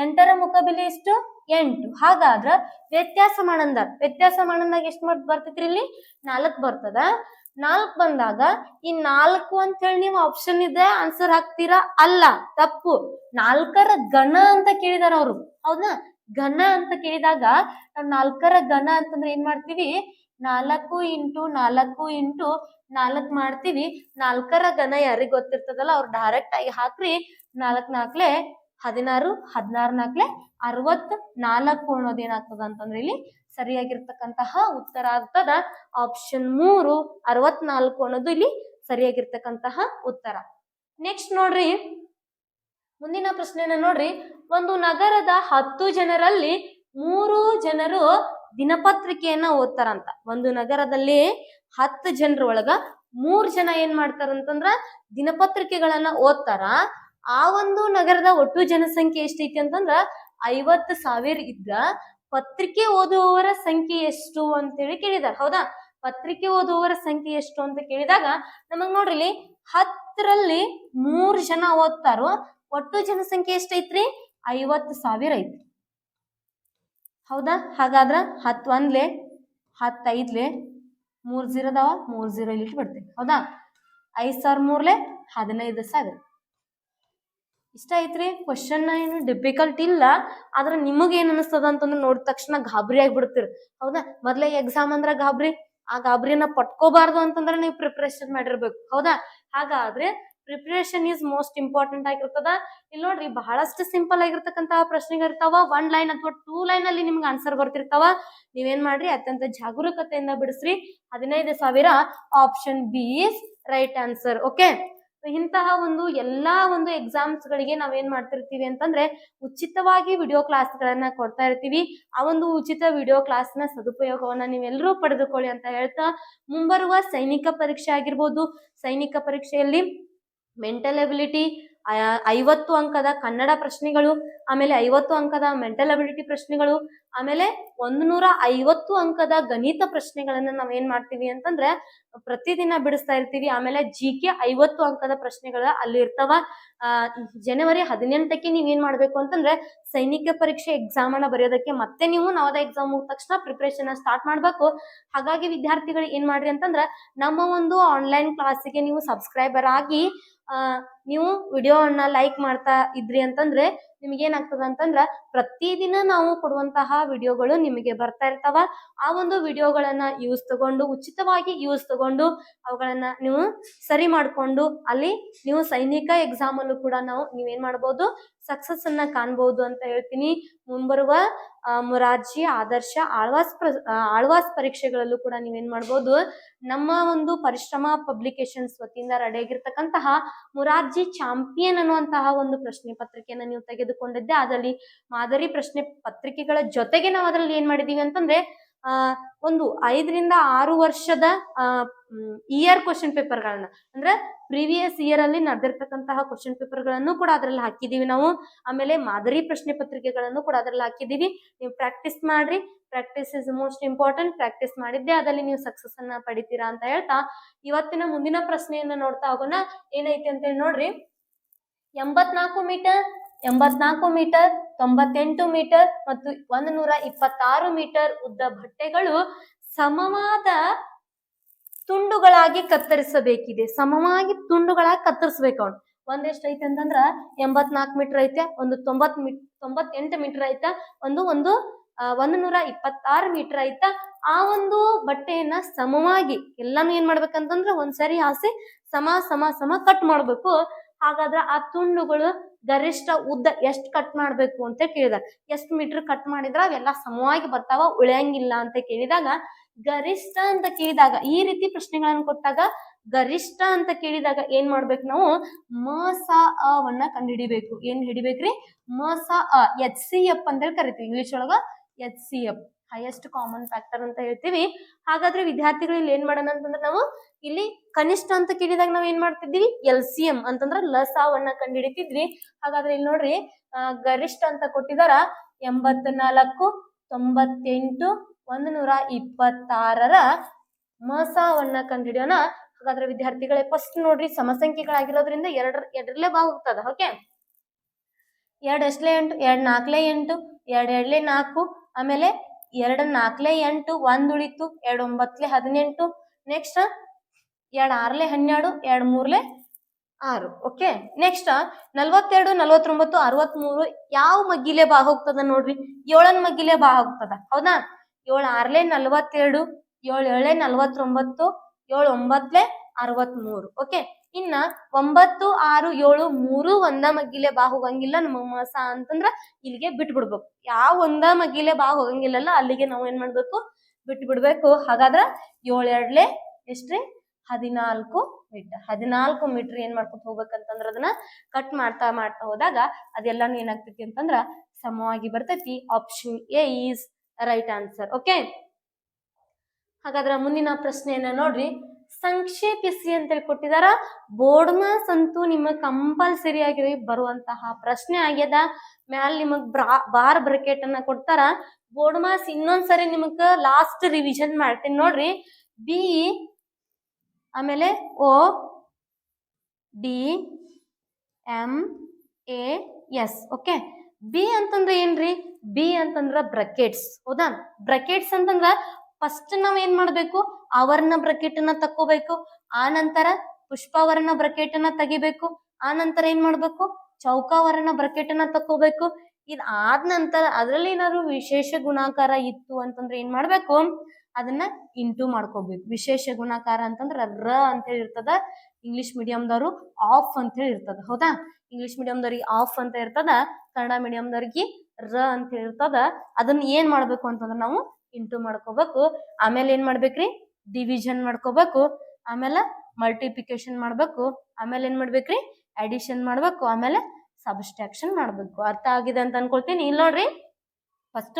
8ರ ಮುಖಬೆಲೆ ಎಷ್ಟು 8. ಹಾಗಾದ್ರ ವ್ಯತ್ಯಾಸ ಮಾಡಂದಾಗ ಎಷ್ಟು ಬರ್ತೈತ್ರಿ ಇಲ್ಲಿ 4 ಬರ್ತದ. 4 ಬಂದಾಗ ಈ 4 ಅಂತ ಹೇಳಿ ನೀವು ಆಪ್ಷನ್ ಇದೆ ಆನ್ಸರ್ ಹಾಕ್ತೀರಾ ಅಲ್ಲ ತಪ್ಪು. 4ರ ಘನ ಅಂತ ಕೇಳಿದಾರ ಅವರು. ಹೌದಾ ಘನ ಅಂತ ಕೇಳಿದಾಗ ನಾವು 4ರ ಘನ ಅಂತಂದ್ರೆ ಏನ್ ಮಾಡ್ತೀವಿ 4 ಇಂಟು 4 ಮಾಡ್ತೀವಿ. 4ರ ಘನ ಯಾರಿಗ್ ಗೊತ್ತಿರ್ತದಲ್ಲ ಅವ್ರು ಡೈರೆಕ್ಟ್ ಆಗಿ ಹಾಕ್ರಿ. 4 4ಲೆ 16, 16 4ಲೆ 64 ಅನ್ನೋದು ಏನಾಗ್ತದ ಅಂತಂದ್ರೆ ಇಲ್ಲಿ ಸರಿಯಾಗಿರ್ತಕ್ಕಂತಹ ಉತ್ತರ ಆಗ್ತದ. ಆಪ್ಷನ್ 3 64 ಅನ್ನೋದು ಇಲ್ಲಿ ಸರಿಯಾಗಿರ್ತಕ್ಕಂತಹ ಉತ್ತರ. ನೆಕ್ಸ್ಟ್ ನೋಡ್ರಿ ಮುಂದಿನ ಪ್ರಶ್ನೆನ ನೋಡ್ರಿ. ಒಂದು ನಗರದ 10 ಜನರಲ್ಲಿ 3 ಜನರು ದಿನಪತ್ರಿಕೆಯನ್ನ ಓದ್ತಾರಂತ. ಒಂದು ನಗರದಲ್ಲಿ 10 ಜನರ ಒಳಗ 3 ಜನ ಏನ್ ಮಾಡ್ತಾರಂತಂದ್ರ ದಿನಪತ್ರಿಕೆಗಳನ್ನ ಓದ್ತಾರ. ಆ ಒಂದು ನಗರದ ಒಟ್ಟು ಜನಸಂಖ್ಯೆ ಎಷ್ಟೈತಿ ಅಂತಂದ್ರ 50,000 ಇದ್ರ ಪತ್ರಿಕೆ ಓದುವವರ ಸಂಖ್ಯೆ ಎಷ್ಟು ಅಂತೇಳಿ ಕೇಳಿದಾರ. ಹೌದಾ? ಪತ್ರಿಕೆ ಓದುವವರ ಸಂಖ್ಯೆ ಎಷ್ಟು ಅಂತ ಕೇಳಿದಾಗ ನಮಗ್ ನೋಡ್ರಿ ಇಲ್ಲಿ 10ರಲ್ಲಿ 3 ಜನ ಓದ್ತಾರೋ. ಒಟ್ಟು ಜನಸಂಖ್ಯೆ ಎಷ್ಟೈತ್ರಿ? 50,000 ಐತ್ರಿ. ಹೌದಾ? ಹಾಗಾದ್ರ 10 1ಲೆ 10 5ಲೆ 3 0 ಅದಾವ, 3 0 ಇಲ್ಲಿ ಇಟ್ಬಿಡ್ತೀವಿ. ಹೌದಾ? 5,000 3ಲೆ 15,000. ಇಷ್ಟ ಐತ್ರಿ. ಕ್ವಶನ್ ಏನು ಡಿಫಿಕಲ್ಟ್ ಇಲ್ಲ. ಆದ್ರೆ ನಿಮಗ್ ಏನ್ ಅನಿಸ್ತದ ಅಂತಂದ್ರೆ ನೋಡಿದ ತಕ್ಷಣ ಗಾಬರಿ ಆಗ್ಬಿಡ್ತೀರಿ. ಹೌದಾ? ಮೊದ್ಲೇ ಎಕ್ಸಾಮ್ ಅಂದ್ರ ಗಾಬರಿ. ಆ ಗಾಬರಿನ ಪಟ್ಕೋಬಾರ್ದು ಅಂತಂದ್ರೆ ನೀವು ಪ್ರಿಪರೇಷನ್ ಮಾಡಿರ್ಬೇಕು. ಹೌದಾ? ಹಾಗಾದ್ರೆ ಪ್ರಿಪರೇಷನ್ ಈಸ್ ಮೋಸ್ಟ್ ಇಂಪಾರ್ಟೆಂಟ್ ಆಗಿರ್ತದ. ಇಲ್ಲಿ ನೋಡ್ರಿ ಬಹಳಷ್ಟು ಸಿಂಪಲ್ ಆಗಿರ್ತಕ್ಕಂತಹ ಪ್ರಶ್ನೆಗಳು ಇರ್ತಾವ. 1 ಲೈನ್ ಅಥವಾ 2 ಲೈನ್ ಅಲ್ಲಿ ನಿಮ್ಗೆ ಆನ್ಸರ್ ಬರ್ತಿರ್ತಾವ. ನೀವೇನ್ ಮಾಡ್ರಿ ಅತ್ಯಂತ ಜಾಗರೂಕತೆಯಿಂದ ಬಿಡಿಸ್ರಿ. 15,000 option B is right answer. Okay. ಇಂತಹ ಒಂದು ಎಲ್ಲಾ ಒಂದು ಎಕ್ಸಾಮ್ಸ್ ಗಳಿಗೆ ನಾವೇನ್ ಮಾಡ್ತಿರ್ತೀವಿ ಅಂತಂದ್ರೆ ಉಚಿತವಾಗಿ ವಿಡಿಯೋ ಕ್ಲಾಸ್ ಗಳನ್ನ ಕೊಡ್ತಾ ಇರ್ತೀವಿ. ಆ ಒಂದು ಉಚಿತ ವಿಡಿಯೋ ಕ್ಲಾಸ್ ನ ಸದುಪಯೋಗವನ್ನ ನೀವೆಲ್ಲರೂ ಪಡೆದುಕೊಳ್ಳಿ ಅಂತ ಹೇಳ್ತಾ, ಮುಂಬರುವ ಸೈನಿಕ ಪರೀಕ್ಷೆ ಆಗಿರ್ಬೋದು, ಸೈನಿಕ ಪರೀಕ್ಷೆಯಲ್ಲಿ ಮೆಂಟಲ್ ಎಬಿಲಿಟಿ 50 ಅಂಕದ ಕನ್ನಡ ಪ್ರಶ್ನೆಗಳು, ಆಮೇಲೆ 50 ಅಂಕದ ಮೆಂಟಲ್ ಅಬಿಲಿಟಿ ಪ್ರಶ್ನೆಗಳು, ಆಮೇಲೆ 150 ಅಂಕದ ಗಣಿತ ಪ್ರಶ್ನೆಗಳನ್ನ ನಾವೇನ್ ಮಾಡ್ತೀವಿ ಅಂತಂದ್ರೆ ಪ್ರತಿದಿನ ಬಿಡಿಸ್ತಾ ಇರ್ತೀವಿ. ಆಮೇಲೆ GK 50 ಅಂಕದ ಪ್ರಶ್ನೆಗಳು ಅಲ್ಲಿ ಇರ್ತಾವ. ಜನವರಿ 18ಕ್ಕೆ ನೀವೇನ್ ಮಾಡ್ಬೇಕು ಅಂತಂದ್ರೆ ಸೈನಿಕ ಪರೀಕ್ಷೆ ಎಕ್ಸಾಮ್ ಅನ್ನ ಬರೆಯೋದಕ್ಕೆ ಮತ್ತೆ ನೀವು ನವೋದಯ ಎಕ್ಸಾಮ್ ಮುಗಿದ ತಕ್ಷಣ ಪ್ರಿಪರೇಷನ್ ಸ್ಟಾರ್ಟ್ ಮಾಡ್ಬೇಕು. ಹಾಗಾಗಿ ವಿದ್ಯಾರ್ಥಿಗಳು ಏನ್ ಮಾಡ್ರಿ ಅಂತಂದ್ರ ನಮ್ಮ ಒಂದು ಆನ್ಲೈನ್ ಕ್ಲಾಸಿಗೆ ನೀವು ಸಬ್ಸ್ಕ್ರೈಬರ್ ಆಗಿ ನೀವು ವಿಡಿಯೋವನ್ನ ಲೈಕ್ ಮಾಡ್ತಾ ಇದ್ರಿ ಅಂತಂದ್ರೆ ನಿಮ್ಗೆ ಏನಾಗ್ತದ ಅಂತಂದ್ರ ಪ್ರತಿದಿನ ನಾವು ಕೊಡುವಂತಹ ವಿಡಿಯೋಗಳು ನಿಮಗೆ ಬರ್ತಾ ಇರ್ತಾವ. ಆ ಒಂದು ವಿಡಿಯೋಗಳನ್ನ ಉಚಿತವಾಗಿ ಯೂಸ್ ತಗೊಂಡು ಅವುಗಳನ್ನ ನೀವು ಸರಿ ಮಾಡ್ಕೊಂಡು ಅಲ್ಲಿ ನೀವು ಸೈನಿಕ ಎಕ್ಸಾಮ್ ಅಲ್ಲೂ ಕೂಡ ನೀವೇನ್ ಮಾಡ್ಬೋದು, ಸಕ್ಸಸ್ ಅನ್ನ ಕಾಣ್ಬಹುದು ಅಂತ ಹೇಳ್ತೀನಿ. ಮುಂಬರುವ ಮೊರಾರ್ಜಿ, ಆದರ್ಶ, ಆಳ್ವಾಸ್ ಪರೀಕ್ಷೆಗಳಲ್ಲೂ ಕೂಡ ನೀವೇನ್ ಮಾಡ್ಬೋದು, ನಮ್ಮ ಒಂದು ಪರಿಶ್ರಮ ಪಬ್ಲಿಕೇಶನ್ಸ್ ವತಿಯಿಂದ ರೆಡಿ ಆಗಿರ್ತಕ್ಕಂತಹ ಮೊರಾರ್ಜಿ ಚಾಂಪಿಯನ್ ಅನ್ನುವಂತಹ ಒಂದು ಪ್ರಶ್ನೆ ಪತ್ರಿಕೆಯನ್ನ ನೀವು ತೆಗೆದುಕೊಂಡಿದ್ದೆ. ಅದರಲ್ಲಿ ಮಾದರಿ ಪ್ರಶ್ನೆ ಪತ್ರಿಕೆಗಳ ಜೊತೆಗೆ ನಾವು ಅದರಲ್ಲಿ ಏನ್ ಮಾಡಿದೀವಿ ಅಂತಂದ್ರೆ ಒಂದು 5 ರಿಂದ 6 ವರ್ಷದ ಇಯರ್ ಕ್ವಶನ್ ಪೇಪರ್ಗಳನ್ನ ಅಂದ್ರೆ ಪ್ರೀವಿಯಸ್ ಇಯರ್ ಅಲ್ಲಿ ನಡೆದಿರ್ತಕ್ಕಂತಹ ಕ್ವಶನ್ ಪೇಪರ್ಗಳನ್ನು ಕೂಡ ಅದರಲ್ಲಿ ಹಾಕಿದೀವಿ ನಾವು. ಆಮೇಲೆ ಮಾದರಿ ಪ್ರಶ್ನೆ ಪತ್ರಿಕೆಗಳನ್ನು ಕೂಡ ಅದರಲ್ಲಿ ಹಾಕಿದೀವಿ. ನೀವು ಪ್ರಾಕ್ಟೀಸ್ ಮಾಡ್ರಿ. Practice is most important. Practice ಮಾಡಿದ್ದೆ ಅದಲ್ಲಿ ನೀವು ಸಕ್ಸಸ್ ಅನ್ನ ಪಡಿತೀರಾ ಅಂತ ಹೇಳ್ತಾ ಇವತ್ತಿನ ಮುಂದಿನ ಪ್ರಶ್ನೆಯನ್ನ ನೋಡ್ತಾ ಹೋಗೋಣ. ಏನೈತಿ ಅಂತ ಹೇಳಿ ನೋಡ್ರಿ. 84 ಮೀಟರ್, 98 ಮೀಟರ್ ಮತ್ತು 126 ಮೀಟರ್ ಉದ್ದ ಬಟ್ಟೆಗಳು ಸಮವಾದ ತುಂಡುಗಳಾಗಿ ಕತ್ತರಿಸಬೇಕಿದೆ. ಸಮವಾಗಿ ತುಂಡುಗಳಾಗಿ ಕತ್ತರಿಸ್ಬೇಕು. ಅವ್ನು ಒಂದೆಷ್ಟೈತೆ ಅಂತಂದ್ರ 84 ಮೀಟರ್ ಐತೆ, ಒಂದು 98 ಮೀಟರ್ ಐತೆ, ಒಂದು 126 ಮೀಟರ್ ಐತ. ಆ ಒಂದು ಬಟ್ಟೆಯನ್ನ ಸಮವಾಗಿ ಎಲ್ಲಾನು ಏನ್ ಮಾಡ್ಬೇಕಂತಂದ್ರ ಒಂದ್ಸರಿ ಹಾಸಿ ಸಮ ಕಟ್ ಮಾಡ್ಬೇಕು. ಹಾಗಾದ್ರೆ ಆ ತುಂಡುಗಳು ಗರಿಷ್ಠ ಉದ್ದ ಎಷ್ಟು ಕಟ್ ಮಾಡ್ಬೇಕು ಅಂತ ಕೇಳಿದಾಗ, ಎಷ್ಟು ಮೀಟರ್ ಕಟ್ ಮಾಡಿದ್ರ ಅವೆಲ್ಲ ಸಮವಾಗಿ ಬರ್ತಾವ, ಉಳಿಯಂಗಿಲ್ಲ ಅಂತ ಕೇಳಿದಾಗ, ಗರಿಷ್ಠ ಅಂತ ಕೇಳಿದಾಗ ಈ ರೀತಿ ಪ್ರಶ್ನೆಗಳನ್ನ ಕೊಟ್ಟಾಗ ಗರಿಷ್ಠ ಅಂತ ಕೇಳಿದಾಗ ಏನ್ ಮಾಡ್ಬೇಕು ನಾವು, ಮ ಕಂಡು ಹಿಡಿಬೇಕು. ಏನ್ ಹಿಡಿಬೇಕ್ರಿ? HCF ಅಂತ ಕರಿತೀವಿ ಇಂಗ್ಲಿಷ್ ಒಳಗ. HCF ಹೈಯೆಸ್ಟ್ ಕಾಮನ್ ಫ್ಯಾಕ್ಟರ್ ಅಂತ ಹೇಳ್ತೀವಿ. ಹಾಗಾದ್ರೆ ವಿದ್ಯಾರ್ಥಿಗಳು ಇಲ್ಲಿ ಏನ್ ಮಾಡೋಣ ಅಂತಂದ್ರೆ ನಾವು ಇಲ್ಲಿ ಕನಿಷ್ಠ ಅಂತ ಕೇಳಿದಾಗ ನಾವ್ ಏನ್ ಮಾಡ್ತಿದ್ವಿ, LCM ಅಂತಂದ್ರ ಲಸಾವನ್ನ ಕಂಡು ಹಿಡಿತಿದ್ವಿ. ಹಾಗಾದ್ರೆ ಇಲ್ಲಿ ನೋಡ್ರಿ ಗರಿಷ್ಠ ಅಂತ ಕೊಟ್ಟಿದಾರ 84, 98, 126ರ ಮಸಾವನ್ನ ಕಂಡು ಹಿಡಿಯೋಣ. ಹಾಗಾದ್ರೆ ವಿದ್ಯಾರ್ಥಿಗಳೇ ಫಸ್ಟ್ ನೋಡ್ರಿ ಸಮಸಂಖ್ಯೆಗಳಾಗಿರೋದ್ರಿಂದ ಎರಡರಲ್ಲೇ ಭಾಗ ಹೋಗ್ತದ. ಓಕೆ. 2 ಎಷ್ಟಲೇ 8, 2 4 8, 2 2 4, ಆಮೇಲೆ 2 4 8, 1 ಉಳಿತು, 2 9 18, ನೆಕ್ಸ್ಟ್ 2 6 12, 2 3 6. ಓಕೆ. ನೆಕ್ಸ್ಟ್ 42 49 63 ಯಾವ ಮಗ್ಗಿಲೆ ಭಾಗ ಹೋಗ್ತದ ನೋಡ್ರಿ, 7ನ ಮಗ್ಗಿಲೆ ಭಾಗ ಹೋಗ್ತದ. ಹೌದಾ? 7 6 42, 7 7 49, 7 9 63. ಓಕೆ. ಇನ್ನ 9 6 7 3 ಒಂದ ಮಗ್ಗಿಲೆ ಬಾ ಹೋಗಂಗಿಲ್ಲ ನಮ್ಮ ಮಸ ಅಂತಂದ್ರ ಇಲ್ಲಿಗೆ ಬಿಟ್ಟು ಬಿಡ್ಬೇಕು. ಯಾವ ಒಂದ ಮಗ್ಗಿಲೆ ಬಾ ಹೋಗಂಗಿಲ್ಲಲ್ಲ ಅಲ್ಲಿಗೆ ನಾವು ಏನ್ ಮಾಡ್ಬೇಕು, ಬಿಟ್ಟು ಬಿಡ್ಬೇಕು. ಹಾಗಾದ್ರ 7 2 ಎಷ್ಟ್ರಿ 14 ಮೀಟರ್. 14 ಮೀಟರ್ ಏನ್ ಮಾಡ್ಕೊತ ಹೋಗ್ಬೇಕಂತಂದ್ರ ಅದನ್ನ ಕಟ್ ಮಾಡ್ತಾ ಹೋದಾಗ ಅದೆಲ್ಲಾನು ಏನಾಗ್ತೈತಿ ಅಂತಂದ್ರ ಸಮವಾಗಿ ಬರ್ತೈತಿ. Option A is right answer. Okay. ಹಾಗಾದ್ರ ಮುಂದಿನ ಪ್ರಶ್ನೆಯನ್ನ ನೋಡ್ರಿ. ಸಂಕ್ಷೇಪಿಸಿ ಅಂತೇಳಿ ಕೊಟ್ಟಿದಾರ. ಬೋರ್ಡ್ ಮಾಸ್ ಅಂತೂ ನಿಮಗ್ ಕಂಪಲ್ಸರಿ ಆಗಿ ಬರುವಂತಹ ಪ್ರಶ್ನೆ ಆಗ್ಯದ. ಮ್ಯಾಲ ನಿಮಗ್ ಬಾರ್ ಬ್ರಕೆಟ್ ಅನ್ನ ಕೊಡ್ತಾರ. ಬೋರ್ಡ್ ಮಾಸ್ ಇನ್ನೊಂದ್ಸರಿ ನಿಮಗ್ ಲಾಸ್ಟ್ ರಿವಿಷನ್ ಮಾಡ್ತೀನಿ ನೋಡ್ರಿ. ಬಿ ಆಮೇಲೆ O D M A S. Okay, B ಅಂತಂದ್ರೆ ಏನ್ರಿ? ಬಿ ಅಂತಂದ್ರ ಬ್ರಕೆಟ್ಸ್. ಹೌದಾ? ಬ್ರಕೆಟ್ಸ್ ಅಂತಂದ್ರ ಫಸ್ಟ್ ನಾವ್ ಏನ್ ಮಾಡ್ಬೇಕು? ಅವರ್ಣ ಬ್ರಕೆಟ್ ಅನ್ನ ತಕ್ಕೋಬೇಕು. ಆ ನಂತರ ಪುಷ್ಪವರ್ಣ ಬ್ರಕೆಟ್ ಅನ್ನ ತೆಗಿಬೇಕು. ಆ ನಂತರ ಏನ್ ಮಾಡ್ಬೇಕು? ಚೌಕಾವರ್ಣ ಬ್ರಕೆಟ್ ಅನ್ನ ತಕ್ಕೋಬೇಕು. ಇದ್ ಆದ ನಂತರ ಅದ್ರಲ್ಲಿ ಏನಾದ್ರು ವಿಶೇಷ ಗುಣಾಕಾರ ಇತ್ತು ಅಂತಂದ್ರೆ ಏನ್ ಮಾಡ್ಬೇಕು? ಅದನ್ನ ಇಂಟು ಮಾಡ್ಕೋಬೇಕು. ವಿಶೇಷ ಗುಣಾಕಾರ ಅಂತಂದ್ರ ರ ಅಂತ ಹೇಳಿ ಇರ್ತದ. ಇಂಗ್ಲಿಷ್ ಮೀಡಿಯಂದವರು ಆಫ್ ಅಂತ ಹೇಳಿ ಇರ್ತದ. ಹೌದಾ? ಇಂಗ್ಲಿಷ್ ಮೀಡಿಯಂದವ್ರಿಗೆ ಆಫ್ ಅಂತ ಇರ್ತದ, ಕನ್ನಡ ಮೀಡಿಯಂದವ್ರಿಗೆ ರ ಅಂತ ಇರ್ತದ. ಅದನ್ನ ಏನ್ ಮಾಡ್ಬೇಕು ಅಂತಂದ್ರೆ ನಾವು ಇಂಟು ಮಾಡ್ಕೋಬೇಕು. ಆಮೇಲೆ ಏನ್ ಮಾಡ್ಬೇಕ್ರಿ? ಡಿವಿಷನ್ ಮಾಡ್ಕೋಬೇಕು. ಆಮೇಲೆ ಮಲ್ಟಿಪ್ಲಿಕೇಶನ್ ಮಾಡ್ಬೇಕು. ಆಮೇಲೆ ಏನ್ ಮಾಡ್ಬೇಕ್ರಿ? ಅಡಿಷನ್ ಮಾಡ್ಬೇಕು. ಆಮೇಲೆ ಸಬ್ಸ್ಟ್ರಾಕ್ಷನ್ ಮಾಡ್ಬೇಕು. ಅರ್ಥ ಆಗಿದೆ ಅಂತ ಅನ್ಕೊಳ್ತೀನಿ. ಇಲ್ಲಿ ನೋಡ್ರಿ, ಫಸ್ಟ್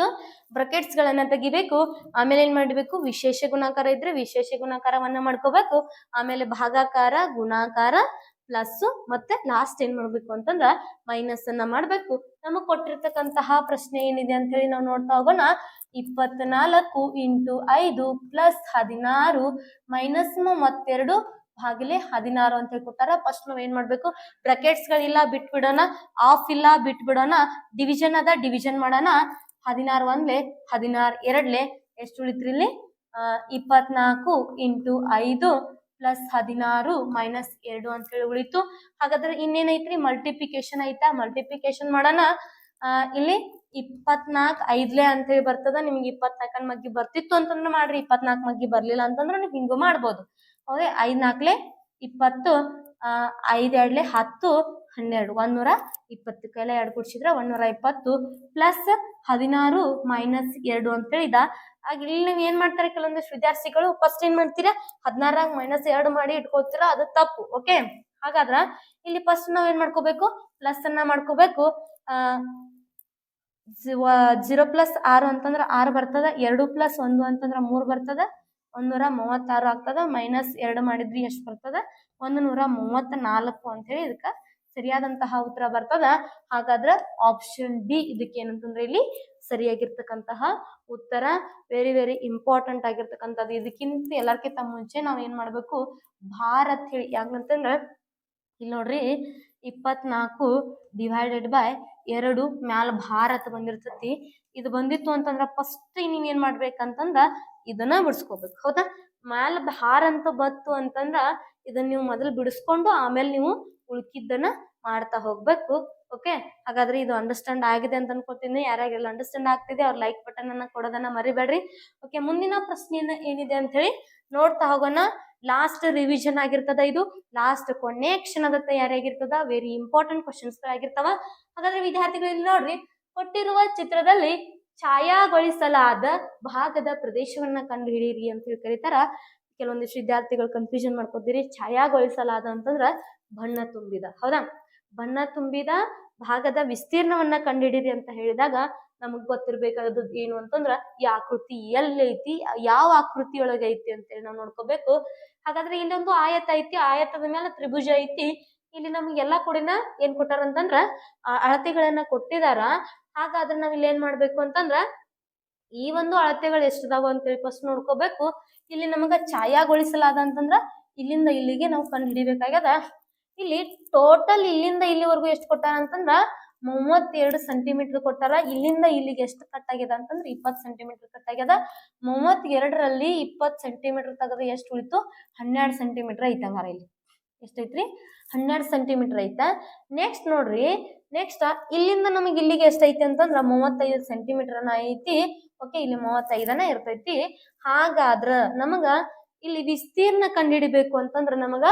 ಬ್ರಕೆಟ್ಸ್ ಗಳನ್ನ ತೆಗಿಬೇಕು. ಆಮೇಲೆ ಏನ್ ಮಾಡ್ಬೇಕು? ವಿಶೇಷ ಗುಣಾಕಾರ ಇದ್ರೆ ವಿಶೇಷ ಗುಣಾಕಾರವನ್ನ ಮಾಡ್ಕೋಬೇಕು. ಆಮೇಲೆ ಭಾಗಾಕಾರ, ಗುಣಾಕಾರ, ಪ್ಲಸ್ ಮತ್ತೆ ಲಾಸ್ಟ್ ಏನ್ ಮಾಡ್ಬೇಕು ಅಂತಂದ್ರ ಮೈನಸ್ ಅನ್ನ ಮಾಡ್ಬೇಕು. ನಮಗ್ ಕೊಟ್ಟಿರ್ತಕ್ಕಂತಹ ಪ್ರಶ್ನೆ ಏನಿದೆ ಅಂತ ಹೇಳಿ ನಾವು ನೋಡ್ತಾ ಹೋಗೋಣ. 24 ಇಂಟು 5 ಪ್ಲಸ್ 16 ಮೈನಸ್ 32 ಭಾಗಿಲೆ 16 ಅಂತ ಹೇಳ್ಕೊಟ್ಟಾರ. ಫಸ್ಟ್ ನಾವ್ ಏನ್ ಮಾಡ್ಬೇಕು? ಬ್ರಕೆಟ್ಸ್ ಗಳಿಲ್ಲ, ಬಿಟ್ಬಿಡೋಣ. ಆಫ್ ಇಲ್ಲ, ಬಿಟ್ಬಿಡೋಣ. ಡಿವಿಷನ್ ಅದ, ಡಿವಿಷನ್ ಮಾಡೋಣ. 16 ಒಂದ್ಲೆ, 16 ಎರಡ್ಲೆ, ಎಷ್ಟು ಉಳಿತ್ರಿ ಇಲ್ಲಿ? 24 ಇಂಟು 5 ಪ್ಲಸ್ 16 ಮೈನಸ್ 2 ಅಂತ ಹೇಳಿ ಉಳಿತು. ಹಾಗಾದ್ರೆ ಇನ್ನೇನೈತ್ರಿ? ಮಲ್ಟಿಪ್ಲಿಕೇಶನ್ ಐತಾ? ಮಲ್ಟಿಪ್ಲಿಕೇಶನ್ ಮಾಡೋಣ. ಇಲ್ಲಿ 24 5ಲೆ ಅಂತ ಹೇಳಿ ಬರ್ತದ. ನಿಮ್ಗೆ 24 ಮಗ್ಗಿ ಬರ್ತಿತ್ತು ಅಂತಂದ್ರೆ ಮಾಡ್ರಿ, 24 ಮಗ್ಗಿ ಬರ್ಲಿಲ್ಲ ಅಂತಂದ್ರೆ ನೀವು ಹಿಂಗೂ ಮಾಡ್ಬೋದು. ಹೌದೇ? 5 4ಲೆ 20, 5 2ಲೆ 10, 12, 120. ಕೈಲ 2 ಕೂಡಿಸಿದ್ರೆ 120 ಪ್ಲಸ್ 16 ಮೈನಸ್ 2 ಅಂತ ಹೇಳಿದ. ಆಗ ಇಲ್ಲಿ ನೀವು ಏನ್ ಮಾಡ್ತಾರೆ? ಕೆಲವೊಂದಿಷ್ಟು ವಿದ್ಯಾರ್ಥಿಗಳು ಫಸ್ಟ್ ಏನ್ ಮಾಡ್ತೀರಾ? 16 ಮೈನಸ್ 2 ಮಾಡಿ ಇಟ್ಕೋತೀರಾ. ಅದು ತಪ್ಪು. ಓಕೆ, ಹಾಗಾದ್ರ ಇಲ್ಲಿ ಫಸ್ಟ್ ನಾವ್ ಏನ್ ಮಾಡ್ಕೋಬೇಕು? ಪ್ಲಸ್ ಅನ್ನ ಮಾಡ್ಕೋಬೇಕು. 0 ಪ್ಲಸ್ 6 ಅಂತಂದ್ರ 6 ಬರ್ತದ. 2 ಪ್ಲಸ್ 1 ಅಂತಂದ್ರ 3 ಬರ್ತದ. 136 ಆಗ್ತದ. ಮೈನಸ್ 2 ಮಾಡಿದ್ರಿ ಎಷ್ಟು ಬರ್ತದ? 134 ಅಂತ ಹೇಳಿ ಇದಕ್ಕ ಸರಿಯಾದಂತಹ ಉತ್ತರ ಬರ್ತದ. ಹಾಗಾದ್ರೆ ಆಪ್ಷನ್ ಡಿ ಇದಕ್ಕೆ ಏನಂತಂದ್ರೆ ಇಲ್ಲಿ ಸರಿಯಾಗಿರ್ತಕ್ಕಂತಹ ಉತ್ತರ. ವೆರಿ ವೆರಿ ಇಂಪಾರ್ಟೆಂಟ್ ಆಗಿರ್ತಕ್ಕಂಥದ್ದು. ಇದಕ್ಕಿಂತ ಎಲ್ಲರ್ಕಿಂತ ಮುಂಚೆ ನಾವ್ ಏನ್ ಮಾಡ್ಬೇಕು? ಭಾರತ್ ಹೇಳಿ. ಯಾಕಂತಂದ್ರೆ ಇಲ್ಲಿ ನೋಡ್ರಿ, 24 ಡಿವೈಡೆಡ್ ಬೈ 2 ಮ್ಯಾಲ ಭಾರತ್ ಬಂದಿರ್ತತಿ. ಇದು ಬಂದಿತ್ತು ಅಂತಂದ್ರ ಫಸ್ಟ್ ನೀವ್ ಏನ್ ಮಾಡ್ಬೇಕಂತಂದ್ರ ಇದನ್ನ ಬಿಡಿಸ್ಕೋಬೇಕು. ಹೌದಾ? ಮ್ಯಾಲ ಭಾರ ಅಂತ ಬತ್ತು ಅಂತಂದ್ರ ಇದನ್ನ ನೀವು ಮೊದಲು ಬಿಡಿಸ್ಕೊಂಡು ಆಮೇಲೆ ನೀವು ಉಳ್ಕಿದ್ದನ್ನ ಮಾಡ್ತಾ ಹೋಗ್ಬೇಕು. ಓಕೆ, ಹಾಗಾದ್ರೆ ಇದು ಅಂಡರ್ಸ್ಟ್ಯಾಂಡ್ ಆಗಿದೆ ಅಂತ ಅನ್ಕೊಳ್ತೀನಿ. ಯಾರ್ಯಾಗೆಲ್ಲ ಅಂಡರ್ಸ್ಟ್ಯಾಂಡ್ ಆಗ್ತಿದೆ ಅವ್ರ ಲೈಕ್ ಬಟನ್ ಅನ್ನ ಕೊಡೋದನ್ನ ಮರಿಬೇಡ್ರಿ. ಓಕೆ, ಮುಂದಿನ ಪ್ರಶ್ನೆಯನ್ನ ಏನಿದೆ ಅಂತ ಹೇಳಿ ನೋಡ್ತಾ ಹೋಗೋಣ. ಲಾಸ್ಟ್ ರಿವಿಷನ್ ಆಗಿರ್ತದ. ಇದು ಲಾಸ್ಟ್ ಕೊನೆ ಕ್ಷಣದ ತಯಾರಿಯಾಗಿರ್ತದ. ವೆರಿ ಇಂಪಾರ್ಟೆಂಟ್ ಕ್ವಶನ್ಸ್ ಆಗಿರ್ತಾವ. ಹಾಗಾದ್ರೆ ವಿದ್ಯಾರ್ಥಿಗಳಲ್ಲಿ ನೋಡ್ರಿ, ಕೊಟ್ಟಿರುವ ಚಿತ್ರದಲ್ಲಿ ಛಾಯಾಗೊಳಿಸಲಾದ ಭಾಗದ ಪ್ರದೇಶವನ್ನ ಕಂಡು ಹಿಡಿಯಿರಿ ಅಂತ ಹೇಳಿ ಕರೀತಾರ. ಕೆಲವೊಂದಿಷ್ಟು ವಿದ್ಯಾರ್ಥಿಗಳು ಕನ್ಫ್ಯೂಷನ್ ಮಾಡ್ಕೊತೀರಿ. ಛಾಯಾಗೊಳಿಸಲಾದ ಅಂತಂದ್ರ ಬಣ್ಣ ತುಂಬಿದ. ಹೌದಾ? ಬಣ್ಣ ತುಂಬಿದ ಭಾಗದ ವಿಸ್ತೀರ್ಣವನ್ನ ಕಂಡುಹಿಡಿಯಿರಿ ಅಂತ ಹೇಳಿದಾಗ ನಮಗ್ ಗೊತ್ತಿರ್ಬೇಕಾದದ್ದು ಏನು ಅಂತಂದ್ರ ಈ ಆಕೃತಿ ಎಲ್ಲೈತಿ, ಯಾವ ಆಕೃತಿಯೊಳಗೆ ಐತಿ ಅಂತೇಳಿ ನಾವು ನೋಡ್ಕೋಬೇಕು. ಹಾಗಾದ್ರೆ ಇಲ್ಲೊಂದು ಆಯತ ಐತಿ, ಆಯತದ ಮೇಲೆ ತ್ರಿಭುಜ ಐತಿ. ಇಲ್ಲಿ ನಮ್ಗೆ ಎಲ್ಲಾ ಕೂಡಿನ ಏನ್ ಕೊಟ್ಟಾರ ಅಂತಂದ್ರ ಅಳತೆಗಳನ್ನ ಕೊಟ್ಟಿದಾರ. ಹಾಗಾದ್ರೆ ನಾವ್ ಇಲ್ಲಿ ಏನ್ ಮಾಡ್ಬೇಕು ಅಂತಂದ್ರ ಈ ಒಂದು ಅಳತೆಗಳು ಎಷ್ಟದಾವ ಅಂತೇಳಿ ಫಸ್ಟ್ ನೋಡ್ಕೋಬೇಕು. ಇಲ್ಲಿ ನಮಗ ಛಾಯಾಗೊಳಿಸಲಾದ ಅಂತಂದ್ರ ಇಲ್ಲಿಂದ ಇಲ್ಲಿಗೆ ನಾವು ಕಂಡು ಹಿಡಿಬೇಕಾಗ್ಯದ. ಇಲ್ಲಿ ಟೋಟಲ್ ಇಲ್ಲಿಂದ ಇಲ್ಲಿವರೆಗೂ ಎಷ್ಟು ಕೊಟ್ಟಾರ ಅಂತಂದ್ರ 32 ಸೆಂಟಿಮೀಟರ್ ಕೊಟ್ಟಾರ. ಇಲ್ಲಿಂದ ಇಲ್ಲಿಗೆ ಎಷ್ಟು ಕಟ್ ಆಗ್ಯದ ಅಂತಂದ್ರ 20 ಸೆಂಟಿಮೀಟರ್ ಕಟ್ ಆಗ್ಯದ. 32ರಲ್ಲಿ 20 ಸೆಂಟಿಮೀಟರ್ ತೆಗೆದ್ರೆ ಎಷ್ಟು ಉಳಿತು? 12 ಸೆಂಟಿಮೀಟರ್ ಐತಂಗಾರ. ಇಲ್ಲಿ ಎಷ್ಟೈತ್ರಿ? 12 ಸೆಂಟಿಮೀಟರ್ ಐತ. ನೆಕ್ಸ್ಟ್ ನೋಡ್ರಿ, ನೆಕ್ಸ್ಟ್ ಇಲ್ಲಿಂದ ನಮಗೆ ಇಲ್ಲಿಗೆ ಎಷ್ಟೈತಿ ಅಂತಂದ್ರ 35 ಸೆಂಟಿಮೀಟರ್ ಐತಿ. ಓಕೆ, ಇಲ್ಲಿ 35 ಇರ್ತೈತಿ. ಹಾಗಾದ್ರ ನಮಗ ಇಲ್ಲಿ ವಿಸ್ತೀರ್ಣ ಕಂಡುಹಿಡಿಬೇಕು ಅಂತಂದ್ರ ನಮಗ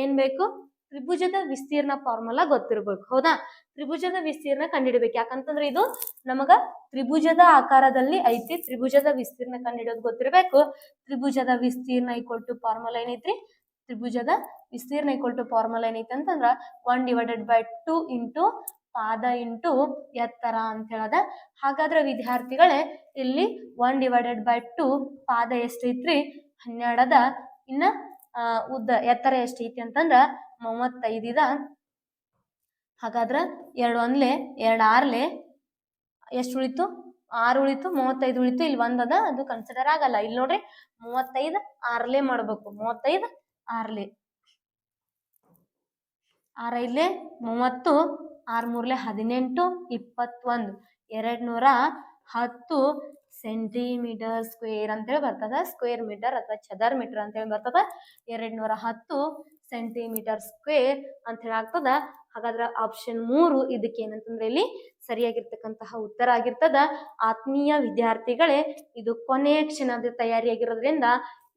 ಏನ್ ಬೇಕು? ತ್ರಿಭುಜದ ವಿಸ್ತೀರ್ಣ ಫಾರ್ಮುಲಾ ಗೊತ್ತಿರ್ಬೇಕು. ಹೌದಾ? ತ್ರಿಭುಜದ ವಿಸ್ತೀರ್ಣ ಕಂಡುಹಿಡಿಬೇಕು. ಯಾಕಂತಂದ್ರೆ ಇದು ನಮಗ ತ್ರಿಭುಜದ ಆಕಾರದಲ್ಲಿ ಐತಿ. ತ್ರಿಭುಜದ ವಿಸ್ತೀರ್ಣ ಕಂಡುಹಿಡಿಯೋದು ಗೊತ್ತಿರ್ಬೇಕು. ತ್ರಿಭುಜದ ವಿಸ್ತೀರ್ಣ ಈಕ್ವಲ್ ಟು ಫಾರ್ಮುಲಾ ಏನೈತ್ರಿ? ತ್ರಿಭುಜದ ವಿಸ್ತೀರ್ಣ ಈಕ್ವಲ್ ಟು ಫಾರ್ಮುಲಾ ಏನೈತಿ ಅಂತಂದ್ರ 1/2 ಇಂಟು ಪಾದ ಇಂಟು ಎತ್ತರ ಅಂತ ಹೇಳದ. ಹಾಗಾದ್ರೆ ವಿದ್ಯಾರ್ಥಿಗಳೇ ಇಲ್ಲಿ 1/2 ಪಾದ ಎಷ್ಟೈತ್ರಿ? 12 ಅದ. ಇನ್ನ ಉದ್ದ ಎತ್ತರ ಎಷ್ಟೈತಿ ಅಂತಂದ್ರ 35 ಇದ. ಹಾಗಾದ್ರ 2 1 2 6 ಎಷ್ಟು ಉಳಿತು? 6 ಉಳಿತು, 35 ಉಳಿತು. ಇಲ್ಲಿ 1 ಅದ, ಅದು ಕನ್ಸಿಡರ್ ಆಗಲ್ಲ. ಇಲ್ಲಿ ನೋಡ್ರಿ 35 6 ಮಾಡ್ಬೇಕು. 35 6 6 5 30, 6 3 18, 21, 210 ಸೆಂಟಿಮೀಟರ್ ಸ್ಕ್ವೇರ್ ಅಂತೇಳಿ ಬರ್ತದ. ಸ್ಕ್ವೇರ್ ಮೀಟರ್ ಅಥವಾ ಚದರ್ ಮೀಟರ್ ಅಂತೇಳಿ ಬರ್ತದ. 210 ಸೆಂಟಿಮೀಟರ್ ಸ್ಕ್ವೇರ್ ಅಂತ ಹೇಳಿ ಆಗ್ತದ. ಹಾಗಾದ್ರೆ ಆಪ್ಷನ್ 3 ಇದಕ್ಕೆ ಏನಂತಂದ್ರೆ ಇಲ್ಲಿ ಸರಿಯಾಗಿರ್ತಕ್ಕಂತಹ ಉತ್ತರ ಆಗಿರ್ತದ. ಆತ್ಮೀಯ ವಿದ್ಯಾರ್ಥಿಗಳೇ, ಇದು ಕೊನೆಯ ಕ್ಷಣದ ತಯಾರಿಯಾಗಿರೋದ್ರಿಂದ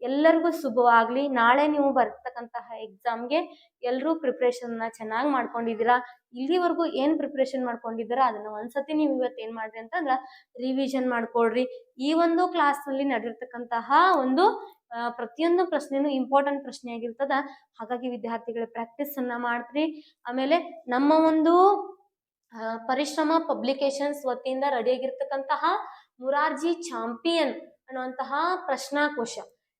ಎಲ್ಲರಿಗೂ ಶುಭವಾಗ್ಲಿ. ನಾಳೆ ನೀವು ಬರ್ತಕ್ಕಂತಹ ಎಕ್ಸಾಮ್ಗೆ ಎಲ್ಲರೂ ಪ್ರಿಪ್ರೇಷನ್ ಚೆನ್ನಾಗಿ ಮಾಡ್ಕೊಂಡಿದ್ದೀರಾ. ಇಲ್ಲಿವರೆಗೂ ಏನ್ ಪ್ರಿಪ್ರೇಷನ್ ಮಾಡ್ಕೊಂಡಿದ್ದೀರಾ ಅದನ್ನ ಒಂದ್ಸತಿ ನೀವು ಇವತ್ತು ಏನ್ ಮಾಡ್ರಿ ಅಂತಂದ್ರ ರಿವಿಷನ್ ಮಾಡ್ಕೊಳ್ರಿ. ಈ ಒಂದು ಕ್ಲಾಸ್ ನಲ್ಲಿ ನಡೆದಿರ್ತಕ್ಕಂತಹ ಒಂದು ಪ್ರತಿಯೊಂದು ಪ್ರಶ್ನೆನೂ ಇಂಪಾರ್ಟೆಂಟ್ ಪ್ರಶ್ನೆ ಆಗಿರ್ತದ. ಹಾಗಾಗಿ ವಿದ್ಯಾರ್ಥಿಗಳ ಪ್ರಾಕ್ಟೀಸ್ ಅನ್ನ ಮಾಡ್ರಿ. ಆಮೇಲೆ ನಮ್ಮ ಒಂದು ಪರಿಶ್ರಮ ಪಬ್ಲಿಕೇಶನ್ಸ್ ವತಿಯಿಂದ ರೆಡಿಯಾಗಿರ್ತಕ್ಕಂತಹ ಮುರಾರ್ಜಿ ಚಾಂಪಿಯನ್ ಅನ್ನುವಂತಹ ಪ್ರಶ್ನಾಕೋಶ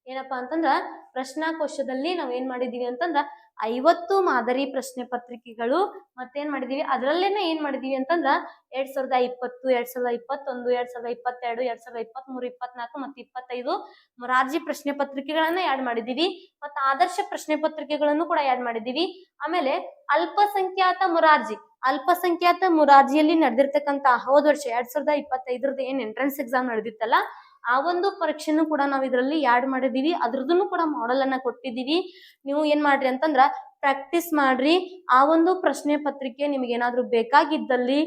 ಏನಪ್ಪಾ ಅಂತಂದ್ರ ಪ್ರಶ್ನಾಕೋಶದಲ್ಲಿ ನಾವ್ ಏನ್ ಮಾಡಿದೀವಿ ಅಂತಂದ್ರ 50 ಮಾದರಿ ಪ್ರಶ್ನೆ ಪತ್ರಿಕೆಗಳು ಮತ್ತೇನ್ ಮಾಡಿದೀವಿ ಅದರಲ್ಲೇನೆ ಏನ್ ಮಾಡಿದೀವಿ ಅಂತಂದ್ರ 2020, 2021, 2022, 2023, 24 ಮತ್ತು 25 ಮೊರಾರ್ಜಿ ಪ್ರಶ್ನೆ ಪತ್ರಿಕೆಗಳನ್ನ ಆಡ್ ಮಾಡಿದೀವಿ. ಮತ್ತು ಆದರ್ಶ ಪ್ರಶ್ನೆ ಪತ್ರಿಕೆಗಳನ್ನು ಕೂಡ ಆಡ್ ಮಾಡಿದೀವಿ. ಆಮೇಲೆ ಅಲ್ಪಸಂಖ್ಯಾತ ಮುರಾರ್ಜಿಯಲ್ಲಿ ನಡೆದಿರ್ತಕ್ಕಂತ ಹೋದ ವರ್ಷ 2025 ಏನ್ ಎಂಟ್ರೆನ್ಸ್ ಎಕ್ಸಾಮ್ ನಡೆದಿತ್ತಲ್ಲ ಆ ಒಂದು ಪರೀಕ್ಷೆನೂ ಕೂಡ ನಾವು ಇದರಲ್ಲಿ ಆಡ್ ಮಾಡಿದೀವಿ. ಅದ್ರದ್ದು ಕೂಡ ಮಾಡೆಲ್ ಅನ್ನ ಕೊಟ್ಟಿದ್ದೀವಿ. ನೀವು ಏನ್ ಮಾಡ್ರಿ ಅಂತಂದ್ರ ಪ್ರಾಕ್ಟೀಸ್ ಮಾಡ್ರಿ. ಆ ಒಂದು ಪ್ರಶ್ನೆ ಪತ್ರಿಕೆ ನಿಮ್ಗೆ ಏನಾದ್ರು ಬೇಕಾಗಿದ್ದಲ್ಲಿ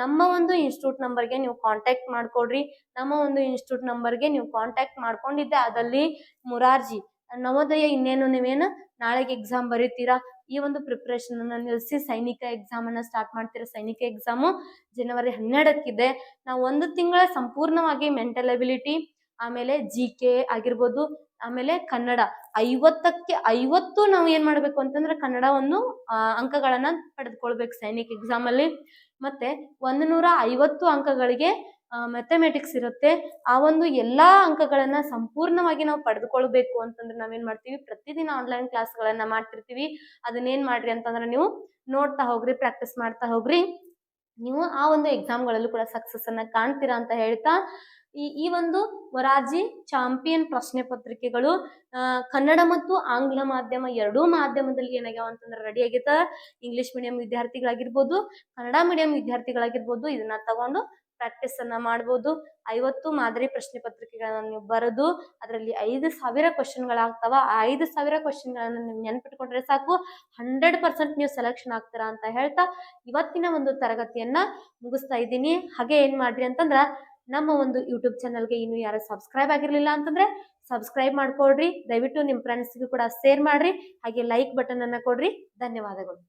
ನಮ್ಮ ಒಂದು ಇನ್ಸ್ಟಿಟ್ಯೂಟ್ ನಂಬರ್ಗೆ ನೀವು ಕಾಂಟ್ಯಾಕ್ಟ್ ಮಾಡ್ಕೊಡ್ರಿ. ನಮ್ಮ ಒಂದು ಇನ್ಸ್ಟಿಟ್ಯೂಟ್ ನಂಬರ್ಗೆ ನೀವು ಕಾಂಟ್ಯಾಕ್ಟ್ ಮಾಡ್ಕೊಂಡಿದ್ದೆ ಅದಲ್ಲಿ ಮುರಾರ್ಜಿ ನವೋದಯ ಇನ್ನೇನು ನೀವೇನು ನಾಳೆಗೆ ಎಕ್ಸಾಮ್ ಬರೀತೀರಾ, ಈ ಒಂದು ಪ್ರಿಪ್ರೇಷನ್ ಅನ್ನ ನಿಲ್ಲಿಸಿ ಸೈನಿಕ ಎಕ್ಸಾಮ್ ಅನ್ನ ಸ್ಟಾರ್ಟ್ ಮಾಡ್ತೀರಾ. ಸೈನಿಕ ಎಕ್ಸಾಮು ಜನವರಿ 12 ನಾವು 1 ತಿಂಗಳ ಸಂಪೂರ್ಣವಾಗಿ ಮೆಂಟಲ್ ಎಬಿಲಿಟಿ, ಆಮೇಲೆ GK ಆಗಿರ್ಬೋದು, ಆಮೇಲೆ ಕನ್ನಡ 50ಕ್ಕೆ 50 ನಾವು ಏನ್ ಮಾಡ್ಬೇಕು ಅಂತಂದ್ರೆ ಕನ್ನಡವನ್ನು ಅಂಕಗಳನ್ನ ಪಡೆದುಕೊಳ್ಬೇಕು ಸೈನಿಕ ಎಕ್ಸಾಮ್ ಅಲ್ಲಿ. ಮತ್ತೆ 150 ಅಂಕಗಳಿಗೆ ಮ್ಯಾಥಮೆಟಿಕ್ಸ್ ಇರುತ್ತೆ. ಆ ಒಂದು ಎಲ್ಲಾ ಅಂಕಗಳನ್ನ ಸಂಪೂರ್ಣವಾಗಿ ನಾವು ಪಡೆದುಕೊಳ್ಬೇಕು ಅಂತಂದ್ರೆ ನಾವೇನ್ ಮಾಡ್ತೀವಿ, ಪ್ರತಿದಿನ ಆನ್ಲೈನ್ ಕ್ಲಾಸ್ಗಳನ್ನ ಮಾಡ್ತಿರ್ತೀವಿ. ಅದನ್ನೇನ್ ಮಾಡ್ರಿ ಅಂತಂದ್ರೆ ನೀವು ನೋಡ್ತಾ ಹೋಗ್ರಿ, ಪ್ರಾಕ್ಟೀಸ್ ಮಾಡ್ತಾ ಹೋಗ್ರಿ. ನೀವು ಆ ಒಂದು ಎಕ್ಸಾಮ್ಗಳಲ್ಲೂ ಕೂಡ ಸಕ್ಸಸ್ ಅನ್ನ ಕಾಣ್ತೀರಾ ಅಂತ ಹೇಳ್ತಾ ಈ ಒಂದು ಮೊರಾರ್ಜಿ ಚಾಂಪಿಯನ್ ಪ್ರಶ್ನೆ ಪತ್ರಿಕೆಗಳು ಕನ್ನಡ ಮತ್ತು ಆಂಗ್ಲ ಮಾಧ್ಯಮ ಎರಡೂ ಮಾಧ್ಯಮದಲ್ಲಿ ಏನಾಗ್ಯಾವ ಅಂತಂದ್ರೆ ರೆಡಿ ಆಗೈತ. ಇಂಗ್ಲಿಷ್ ಮೀಡಿಯಂ ವಿದ್ಯಾರ್ಥಿಗಳಾಗಿರ್ಬೋದು, ಕನ್ನಡ ಮೀಡಿಯಂ ವಿದ್ಯಾರ್ಥಿಗಳಾಗಿರ್ಬೋದು ಇದನ್ನ ತಗೊಂಡು ಪ್ರಾಕ್ಟೀಸ್ ಅನ್ನ ಮಾಡ್ಬೋದು. 50 ಮಾದರಿ ಪ್ರಶ್ನೆ ಪತ್ರಿಕೆಗಳನ್ನ ನೀವು ಬರೆದು ಅದರಲ್ಲಿ 5,000 ಕ್ವಶನ್ಗಳಾಗ್ತಾವ. ಆ 5,000 ಕ್ವಶನ್ಗಳನ್ನ ನೀವು ನೆನ್ಪಿಟ್ಕೊಂಡ್ರೆ ಸಾಕು, 100% ನೀವು ಸೆಲೆಕ್ಷನ್ ಆಗ್ತೀರಾ ಅಂತ ಹೇಳ್ತಾ ಇವತ್ತಿನ ಒಂದು ತರಗತಿಯನ್ನ ಮುಗಿಸ್ತಾ ಇದ್ದೀನಿ. ಹಾಗೆ ಏನ್ ಮಾಡ್ರಿ ಅಂತಂದ್ರ ನಮ್ಮ ಒಂದು ಯೂಟ್ಯೂಬ್ ಚಾನಲ್ಗೆ ಇನ್ನು ಯಾರು ಸಬ್ಸ್ಕ್ರೈಬ್ ಆಗಿರ್ಲಿಲ್ಲ ಅಂತಂದ್ರೆ ಸಬ್ಸ್ಕ್ರೈಬ್ ಮಾಡ್ಕೊಡ್ರಿ. ದಯವಿಟ್ಟು ನಿಮ್ಮ ಫ್ರೆಂಡ್ಸ್ಗೂ ಕೂಡ ಶೇರ್ ಮಾಡ್ರಿ. ಹಾಗೆ ಲೈಕ್ ಬಟನ್ ಅನ್ನ ಕೊಡ್ರಿ. ಧನ್ಯವಾದಗಳು.